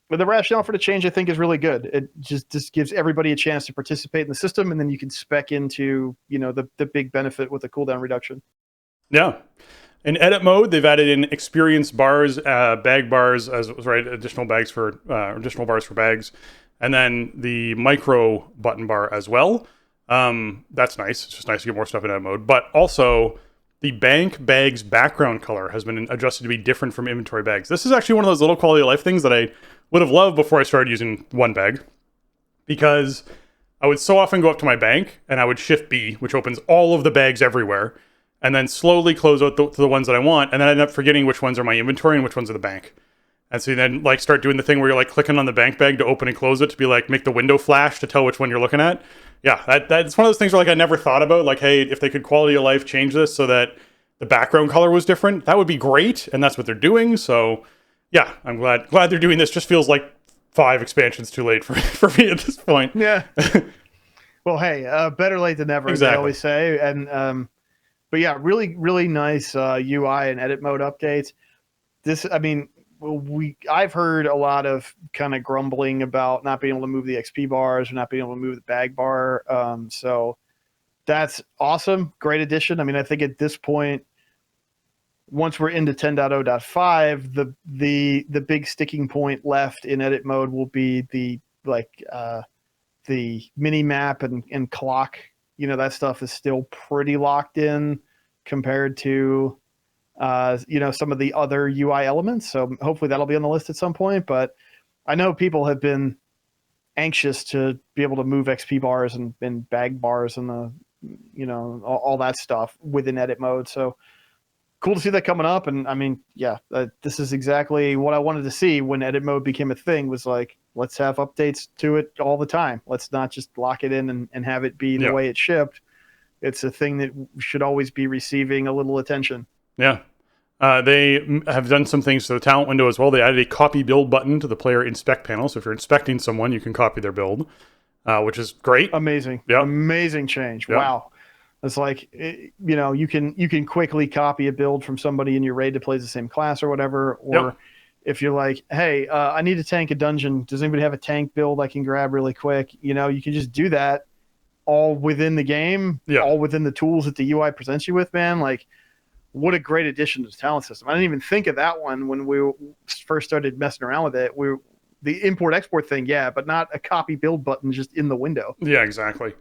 but the rationale for the change, I think, is really good. It just gives everybody a chance to participate in the system, and then you can spec into, you know, the big benefit with the cooldown reduction. Yeah. In edit mode, they've added in experience bars, bag bars, additional bars for bags, and then the micro button bar as well. That's nice. It's just nice to get more stuff in edit mode. But also, the bank bag's background color has been adjusted to be different from inventory bags. This is actually one of those little quality of life things that I would have loved before I started using one bag, because I would so often go up to my bank and I would shift B, which opens all of the bags everywhere, and then slowly close out the ones that I want, and then I end up forgetting which ones are my inventory and which ones are the bank. And so you then like start doing the thing where you're like clicking on the bank bag to open and close it to be like make the window flash to tell which one you're looking at. Yeah, that's one of those things where like I never thought about, like, hey, if they could quality of life change this so that the background color was different, that would be great, and that's what they're doing. So yeah, I'm glad they're doing this. Just feels like 5 expansions too late for me at this point. Yeah. Well, hey, better late than never, exactly. As they always say. And but yeah, really, really nice UI and edit mode updates. This, I mean, I've heard a lot of kind of grumbling about not being able to move the XP bars or not being able to move the bag bar. So that's awesome. Great addition. I mean, I think at this point, once we're into 10.0.5, the big sticking point left in edit mode will be the mini map and clock. That stuff is still pretty locked in compared to some of the other UI elements. So hopefully that'll be on the list at some point. But I know people have been anxious to be able to move XP bars and bag bars and all that stuff within edit mode. So cool to see that coming up. And I mean, this is exactly what I wanted to see when edit mode became a thing, was like, let's have updates to it all the time. Let's not just lock it in and have it be the way it shipped. It's a thing that should always be receiving a little attention. Yeah. They have done some things to the talent window as well. They added a copy build button to the player inspect panel. So if you're inspecting someone, you can copy their build, which is great. Amazing. Yep. Amazing change. Yep. Wow. It's like, you can quickly copy a build from somebody in your raid that plays the same class or whatever. Or if you're like, hey, I need to tank a dungeon. Does anybody have a tank build I can grab really quick? You can just do that all within the game, all within the tools that the UI presents you with, man. Like, what a great addition to the talent system. I didn't even think of that one when we first started messing around with it. The import-export thing, but not a copy build button just in the window. Yeah, exactly.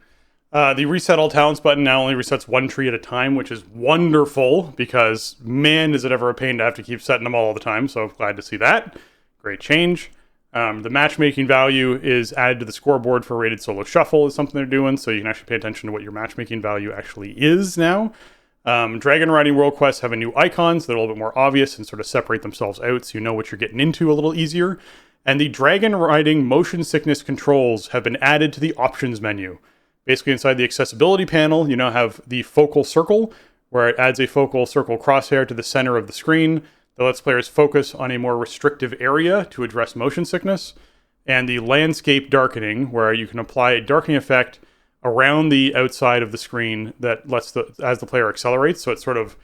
The reset all talents button now only resets one tree at a time, which is wonderful because, man, is it ever a pain to have to keep setting them all the time. So glad to see that. Great change. The matchmaking value is added to the scoreboard for rated solo shuffle is something they're doing. So you can actually pay attention to what your matchmaking value actually is now. Dragon riding world quests have a new icons that are a little bit more obvious and sort of separate themselves out so you know what you're getting into a little easier. And the dragon riding motion sickness controls have been added to the options menu. Basically, inside the accessibility panel, you now have the focal circle, where it adds a focal circle crosshair to the center of the screen that lets players focus on a more restrictive area to address motion sickness. And the landscape darkening, where you can apply a darkening effect around the outside of the screen that lets as the player accelerates. So it sort of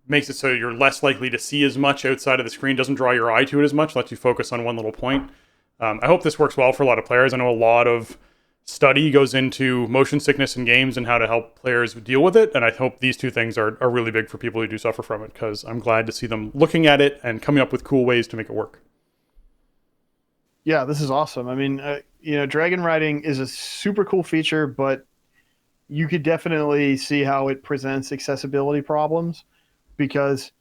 makes it so you're less likely to see as much outside of the screen, doesn't draw your eye to it as much, lets you focus on one little point. I hope this works well for a lot of players. I know a lot of study goes into motion sickness in games and how to help players deal with it. And I hope these two things are really big for people who do suffer from it, because I'm glad to see them looking at it and coming up with cool ways to make it work. Yeah, this is awesome. I mean, dragon riding is a super cool feature, but you could definitely see how it presents accessibility problems because,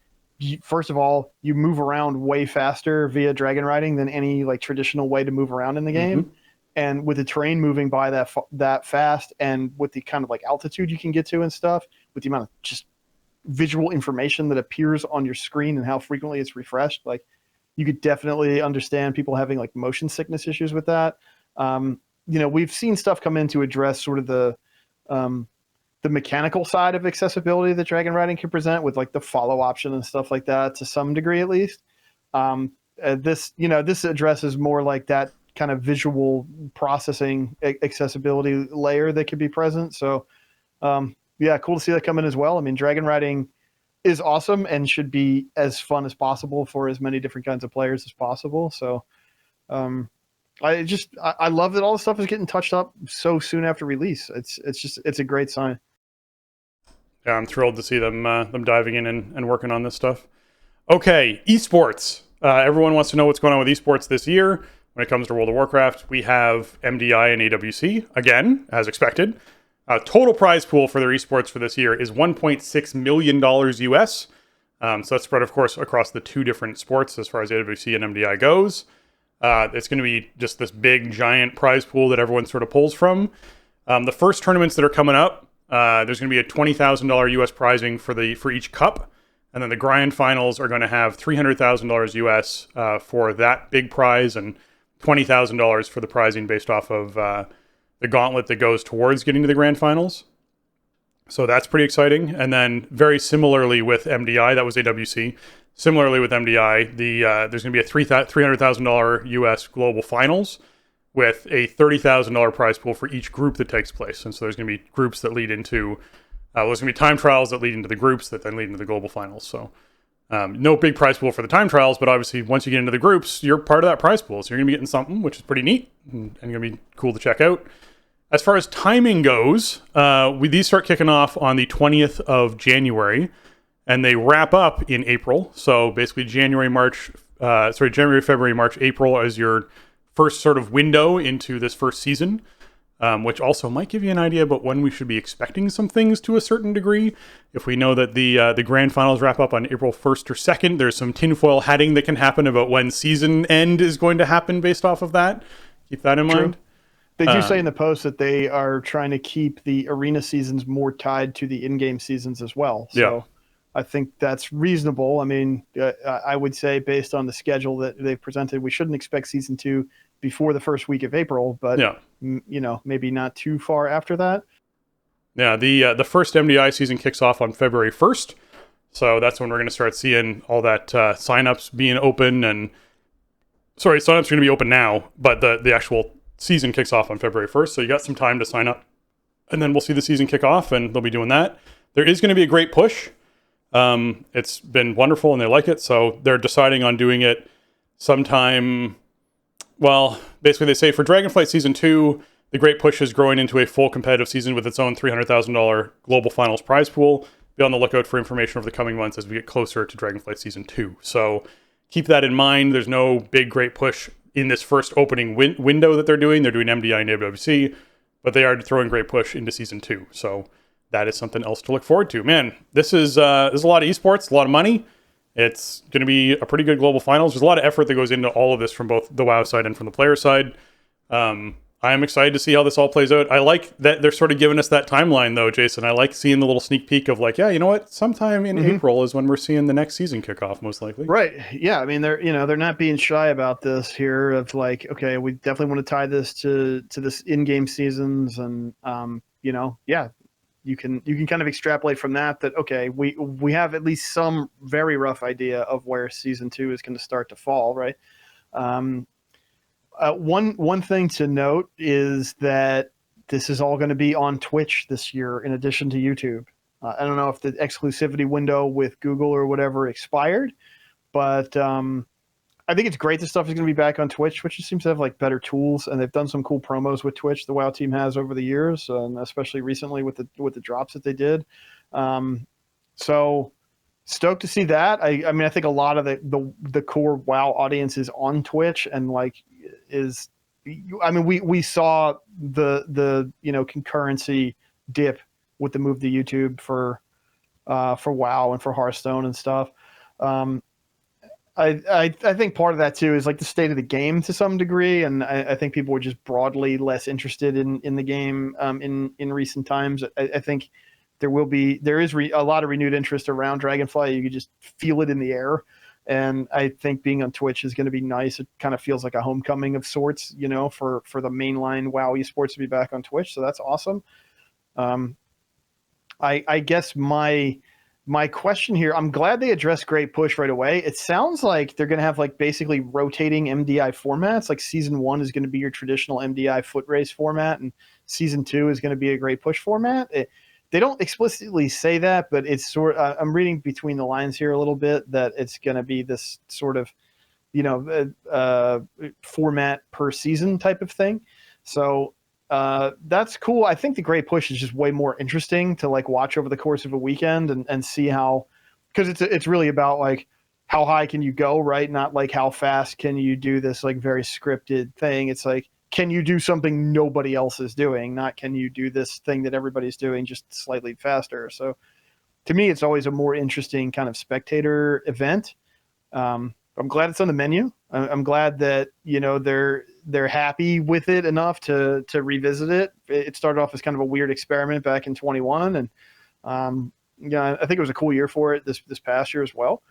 first of all, you move around way faster via dragon riding than any traditional way to move around in the game. Mm-hmm. And with the terrain moving by that fast, and with the kind of altitude you can get to and stuff, with the amount of just visual information that appears on your screen and how frequently it's refreshed, you could definitely understand people having motion sickness issues with that. We've seen stuff come in to address sort of the mechanical side of accessibility that dragon riding can present with the follow option and stuff like that, to some degree at least. This addresses more that kind of visual processing accessibility layer that could be present. So cool to see that come in as well. I mean, dragon riding is awesome and should be as fun as possible for as many different kinds of players as possible. So I love that all the stuff is getting touched up so soon after release. It's a great sign. Yeah, I'm thrilled to see them diving in and working on this stuff. Okay, esports. Everyone wants to know what's going on with esports this year. When it comes to World of Warcraft, we have MDI and AWC, again, as expected. Total prize pool for their esports for this year is $1.6 million US. So that's spread, of course, across the two different sports as far as AWC and MDI goes. It's going to be just this big, giant prize pool that everyone sort of pulls from. The first tournaments that are coming up, there's going to be a $20,000 US prizing for each cup. And then the grand finals are going to have $300,000 US for that big prize, and $20,000 for the prizing based off of the gauntlet that goes towards getting to the grand finals. So that's pretty exciting. And then very similarly with MDI, that was AWC. Similarly with MDI, there's going to be a $300,000 US global finals with a $30,000 prize pool for each group that takes place. And so there's going to be groups that lead into, there's going to be time trials that lead into the groups that then lead into the global finals. So no big prize pool for the time trials, but obviously once you get into the groups, you're part of that prize pool. So you're going to be getting something, which is pretty neat and going to be cool to check out. As far as timing goes, these start kicking off on the 20th of January. and they wrap up in April. So basically January, February, March, April as your first sort of window into this first season, which also might give you an idea about when we should be expecting some things to a certain degree. If we know that the grand finals wrap up on April 1st or 2nd, there's some tinfoil hatting that can happen about when season end is going to happen based off of that. Keep that in mind. They do say in the post that they are trying to keep the arena seasons more tied to the in-game seasons as well. So Yeah. I think that's reasonable. I mean, I would say based on the schedule that they've presented, we shouldn't expect season 2 before the first week of April, but maybe not too far after that. Yeah, the first MDI season kicks off on February 1st. So that's when we're going to start seeing all that signups being open. And sorry, signups are going to be open now, but the actual season kicks off on February 1st. So you got some time to sign up. And then we'll see the season kick off, and they'll be doing that. There is going to be a great push. It's been wonderful, and they like it. So they're deciding on doing it sometime. Well, basically they say for Dragonflight Season 2, the Great Push is growing into a full competitive season with its own $300,000 global finals prize pool. Be on the lookout for information over the coming months as we get closer to Dragonflight Season 2. So keep that in mind. There's no big Great Push in this first opening window that they're doing. They're doing MDI and WWC, but they are throwing Great Push into Season 2. So that is something else to look forward to. Man, this is there's a lot of esports, a lot of money. It's going to be a pretty good global finals. There's a lot of effort that goes into all of this from both the WoW side and from the player side. I am excited to see how this all plays out. I like that they're sort of giving us that timeline, though, Jason. I like seeing the little sneak peek of like, yeah, you know what? Sometime in April is when we're seeing the next season kick off, most likely. Right. Yeah. I mean, they're not being shy about this here. Of like, okay, we definitely want to tie this to this in-game seasons, and you can kind of extrapolate from that okay, we have at least some very rough idea of where season 2 is going to start to fall, right? One thing to note is that this is all going to be on Twitch this year in addition to YouTube. I don't know if the exclusivity window with Google or whatever expired, but I think it's great that stuff is going to be back on Twitch. Twitch just seems to have like better tools, and they've done some cool promos with Twitch. The WoW team has over the years, and especially recently with the drops that they did. So stoked to see that. I mean, I think a lot of the core WoW audience is on Twitch, and like we saw the concurrency dip with the move to YouTube for WoW and for Hearthstone and stuff. I think part of that too is like the state of the game to some degree, and I think people were just broadly less interested in the game in recent times. I think there is a lot of renewed interest around Dragonflight. You could just feel it in the air, and I think being on Twitch is going to be nice. It kind of feels like a homecoming of sorts, for the mainline WoW esports to be back on Twitch. So that's awesome. I guess my question here, I'm glad they addressed Great Push right away. It sounds like they're going to have like basically rotating MDI formats. Like season 1 is going to be your traditional MDI foot race format, and season 2 is going to be a Great Push format. They don't explicitly say that, but it's I'm reading between the lines here a little bit that it's going to be this sort of, format per season type of thing. So that's cool. I think the Great Push is just way more interesting to like watch over the course of a weekend and see how, because it's really about like how high can you go, right? Not like how fast can you do this like very scripted thing. It's like, can you do something nobody else is doing? Not can you do this thing that everybody's doing just slightly faster. So to me, it's always a more interesting kind of spectator event. I'm glad it's on the menu. I'm glad that they're happy with it enough to revisit it. It started off as kind of a weird experiment back in 21, and I think it was a cool year for it this past year as well.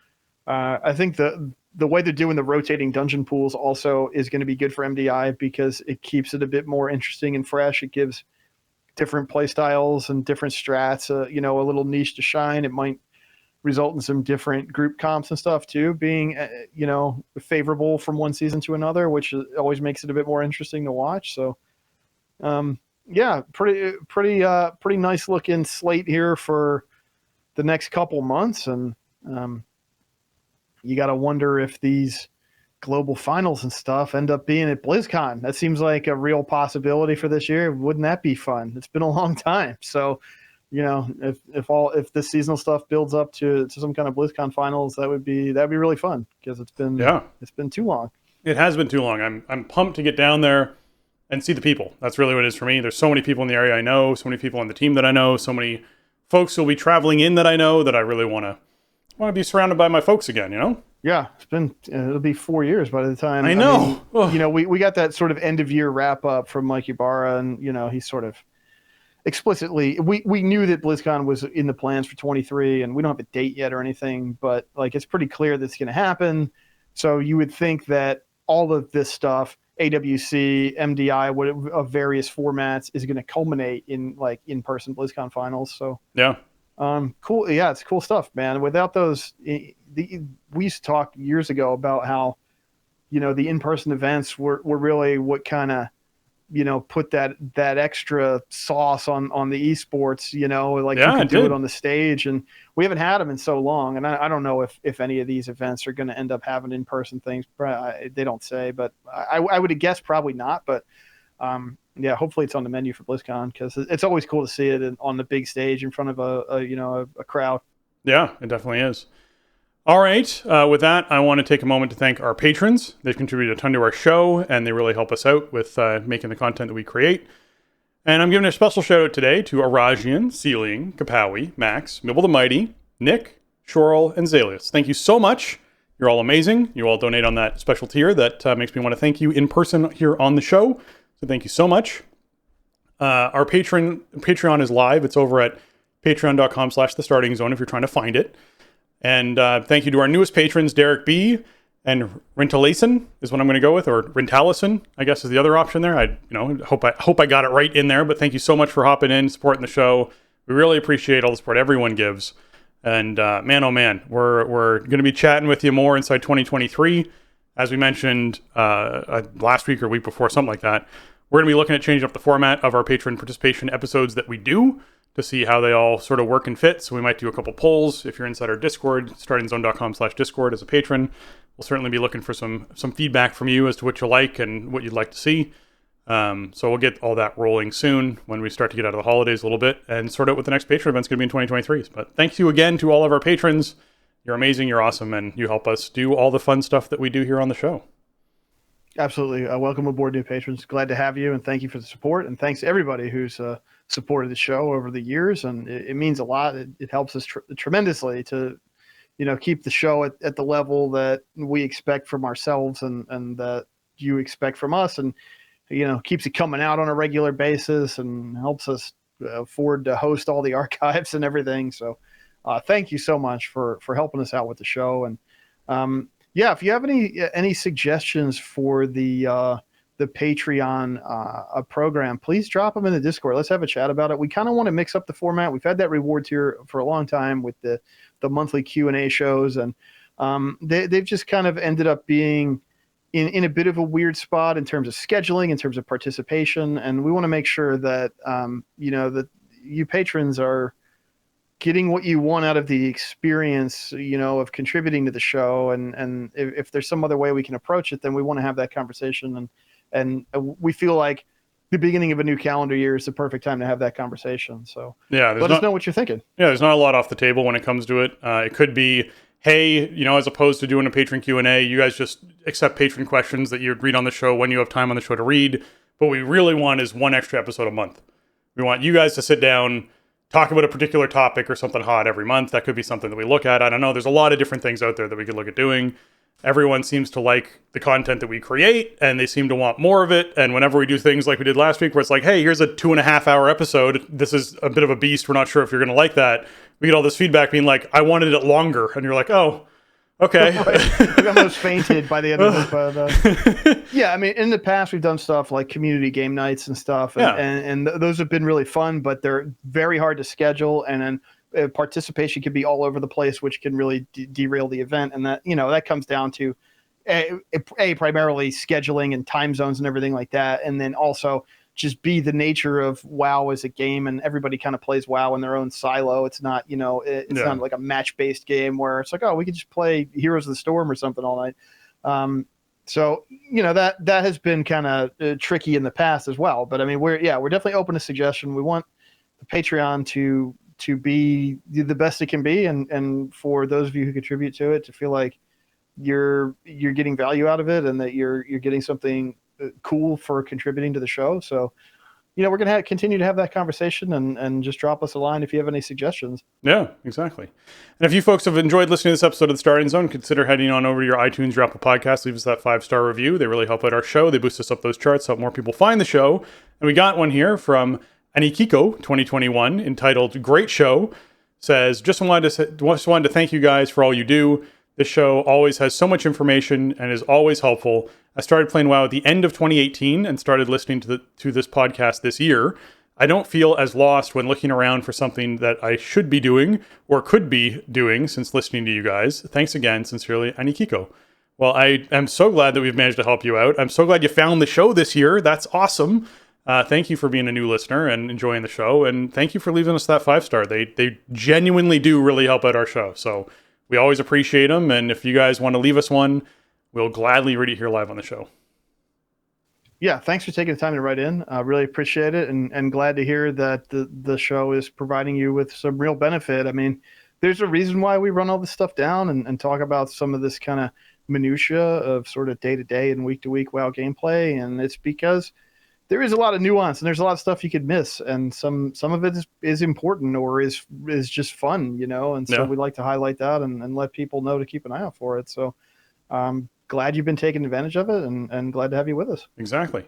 I think the way they're doing the rotating dungeon pools also is going to be good for MDI because it keeps it a bit more interesting and fresh. It gives different play styles and different strats, a little niche to shine. It might result in some different group comps and stuff too, being, favorable from one season to another, which always makes it a bit more interesting to watch. So, pretty nice looking slate here for the next couple months. And, you got to wonder if these global finals and stuff end up being at BlizzCon. That seems like a real possibility for this year. Wouldn't that be fun? It's been a long time. So if this seasonal stuff builds up to some kind of BlizzCon finals, that'd be really fun because it's been too long. It has been too long. I'm pumped to get down there and see the people. That's really what it is for me. There's so many people in the area I know, so many people on the team that I know, so many folks who will be traveling in that I know that I really want to be surrounded by my folks again, Yeah, it'll be 4 years by the time. I know. We got that sort of end of year wrap up from Mike Ibarra, and he's sort of explicitly, we knew that BlizzCon was in the plans for 23, and we don't have a date yet or anything, but like it's pretty clear that's going to happen. So you would think that all of this stuff, AWC, MDI, of various formats, is going to culminate in like in-person BlizzCon finals. So yeah, cool. Yeah, it's cool stuff, man. Without those, we used to talk years ago about how, the in-person events were really what kind of, put that extra sauce on the esports, you can do it on the stage, and we haven't had them in so long. And I don't know if any of these events are going to end up having in-person things. They don't say, but I would have guessed probably not. But yeah, hopefully it's on the menu for BlizzCon, because it's always cool to see it on the big stage in front of a crowd. Yeah, it definitely is. All right. With that, I want to take a moment to thank our patrons. They've contributed a ton to our show, and they really help us out with making the content that we create. And I'm giving a special shout out today to Arajian, Sealing, Kapawi, Max, Mibble the Mighty, Nick, Shorel, and Zalius. Thank you so much. You're all amazing. You all donate on that special tier. That makes me want to thank you in person here on the show. So thank you so much. Our Patreon is live. It's over at patreon.com/thestartingzone if you're trying to find it. And thank you to our newest patrons, Derek B. and Rintalason is what I'm going to go with, or Rintalison, I guess is the other option there. I hope I got it right in there, but thank you so much for hopping in, supporting the show. We really appreciate all the support everyone gives. And man, oh man, we're going to be chatting with you more inside 2023. As we mentioned last week or week before, something like that, we're going to be looking at changing up the format of our patron participation episodes that we do, to see how they all sort of work and fit. So we might do a couple polls. If you're inside our Discord, startingzone.com/Discord as a patron, we'll certainly be looking for some feedback from you as to what you like and what you'd like to see. So we'll get all that rolling soon when we start to get out of the holidays a little bit and sort out what the next patron event's going to be in 2023. But thanks you again to all of our patrons. You're amazing, you're awesome, and you help us do all the fun stuff that we do here on the show. Absolutely. Welcome aboard, new patrons. Glad to have you, and thank you for the support. And thanks to everybody who's supported the show over the years, and it means a lot. It helps us tremendously to, keep the show at the level that we expect from ourselves and that you expect from us, and keeps it coming out on a regular basis and helps us afford to host all the archives and everything. So thank you so much for helping us out with the show. And yeah, if you have any suggestions for the Patreon program, please drop them in the Discord. Let's have a chat about it. We kind of want to mix up the format. We've had that reward tier for a long time with the monthly Q&A shows, and they've just kind of ended up being in a bit of a weird spot in terms of scheduling, in terms of participation, and we want to make sure that that you patrons are getting what you want out of the experience, of contributing to the show. And if there's some other way we can approach it, then we want to have that conversation. And we feel like the beginning of a new calendar year is the perfect time to have that conversation. So yeah, let us know what you're thinking. Yeah, there's not a lot off the table when it comes to it. It could be, hey, as opposed to doing a patron Q&A, you guys just accept patron questions that you'd read on the show when you have time on the show to read. What we really want is one extra episode a month. We want you guys to sit down, talk about a particular topic or something hot every month. That could be something that we look at. I don't know. There's a lot of different things out there that we could look at doing. Everyone seems to like the content that we create, and they seem to want more of it. And whenever we do things like we did last week, where it's like, hey, here's a 2.5 hour episode. This is a bit of a beast. We're not sure if you're going to like that. We get all this feedback being like, I wanted it longer. And you're like, oh, okay. I almost fainted by the end of it. But yeah, I mean, in the past, we've done stuff like community game nights and stuff. And those have been really fun, but they're very hard to schedule. And then participation can be all over the place, which can really derail the event. And that, that comes down to primarily scheduling and time zones and everything like that. And then also just be the nature of WoW as a game, and everybody kind of plays WoW in their own silo. It's not, it's not like a match-based game where it's like, oh, we could just play Heroes of the Storm or something all night. So, that has been kind of tricky in the past as well. But I mean, we're definitely open to suggestion. We want Patreon to be the best it can be, and for those of you who contribute to it to feel like you're getting value out of it and that you're getting something cool for contributing to the show. So, we're going to continue to have that conversation, and just drop us a line if you have any suggestions. Yeah, exactly. And if you folks have enjoyed listening to this episode of The Starting Zone, consider heading on over to your iTunes, your Apple Podcast, leave us that 5-star review. They really help out our show. They boost us up those charts, help more people find the show. And we got one here from Anikiko 2021 entitled Great Show. Says, just wanted to thank you guys for all you do. This show always has so much information and is always helpful. I started playing WoW at the end of 2018 and started listening to this podcast this year. I don't feel as lost when looking around for something that I should be doing or could be doing since listening to you guys. Thanks again, sincerely, Anikiko. Well, I am so glad that we've managed to help you out. I'm so glad you found the show this year. That's awesome. Thank you for being a new listener and enjoying the show. And thank you for leaving us that 5-star. They genuinely do really help out our show. So we always appreciate them. And if you guys want to leave us one, we'll gladly read it here live on the show. Yeah, thanks for taking the time to write in. I really appreciate it, and glad to hear that the show is providing you with some real benefit. I mean, there's a reason why we run all this stuff down and talk about some of this kind of minutia of sort of day-to-day and week-to-week WoW gameplay, and it's because there is a lot of nuance and there's a lot of stuff you could miss, and some of it is important or is just fun, and so we like to highlight that and let people know to keep an eye out for it. So glad you've been taking advantage of it, and glad to have you with us. Exactly.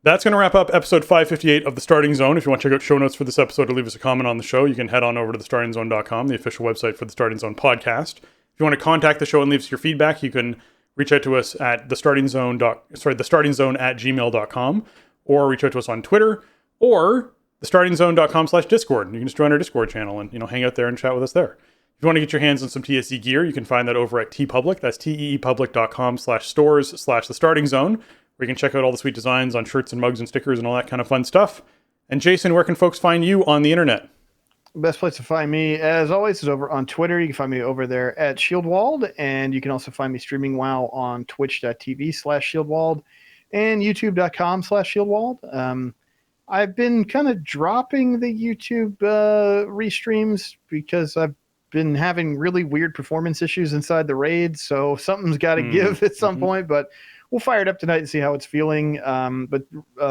That's going to wrap up episode 558 of The Starting Zone. If you want to check out show notes for this episode or leave us a comment on the show, you can head on over to thestartingzone.com, the official website for the Starting Zone podcast. If you want to contact the show and leave us your feedback, you can reach out to us at thestartingzone@gmail.com, or reach out to us on Twitter or thestartingzone.com/Discord. You can just join our Discord channel and hang out there and chat with us there. If you want to get your hands on some TSC gear, you can find that over at TeePublic. That's teepublic.com/stores/thestartingzone, where you can check out all the sweet designs on shirts and mugs and stickers and all that kind of fun stuff. And Jason, where can folks find you on the internet? Best place to find me, as always, is over on Twitter. You can find me over there at Shieldwald, and you can also find me streaming WoW on twitch.tv/Shieldwald and youtube.com/Shieldwald. I've been kind of dropping the YouTube restreams because I've been having really weird performance issues inside the raid, so something's got to give at some point, but we'll fire it up tonight and see how it's feeling. But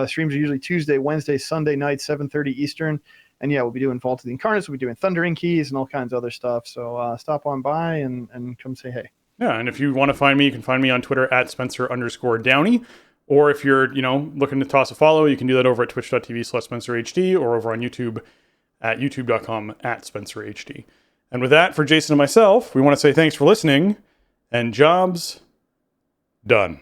streams are usually Tuesday, Wednesday, Sunday night, 7:30 Eastern. And yeah, we'll be doing Vault of the Incarnates, we'll be doing Thundering Keys and all kinds of other stuff. So stop on by and come say hey. Yeah, and if you want to find me, you can find me on Twitter at Spencer_Downey. Or if you're, looking to toss a follow, you can do that over at twitch.tv/SpencerHD or over on YouTube at youtube.com/SpencerHD. And with that, for Jason and myself, we want to say thanks for listening, and jobs done.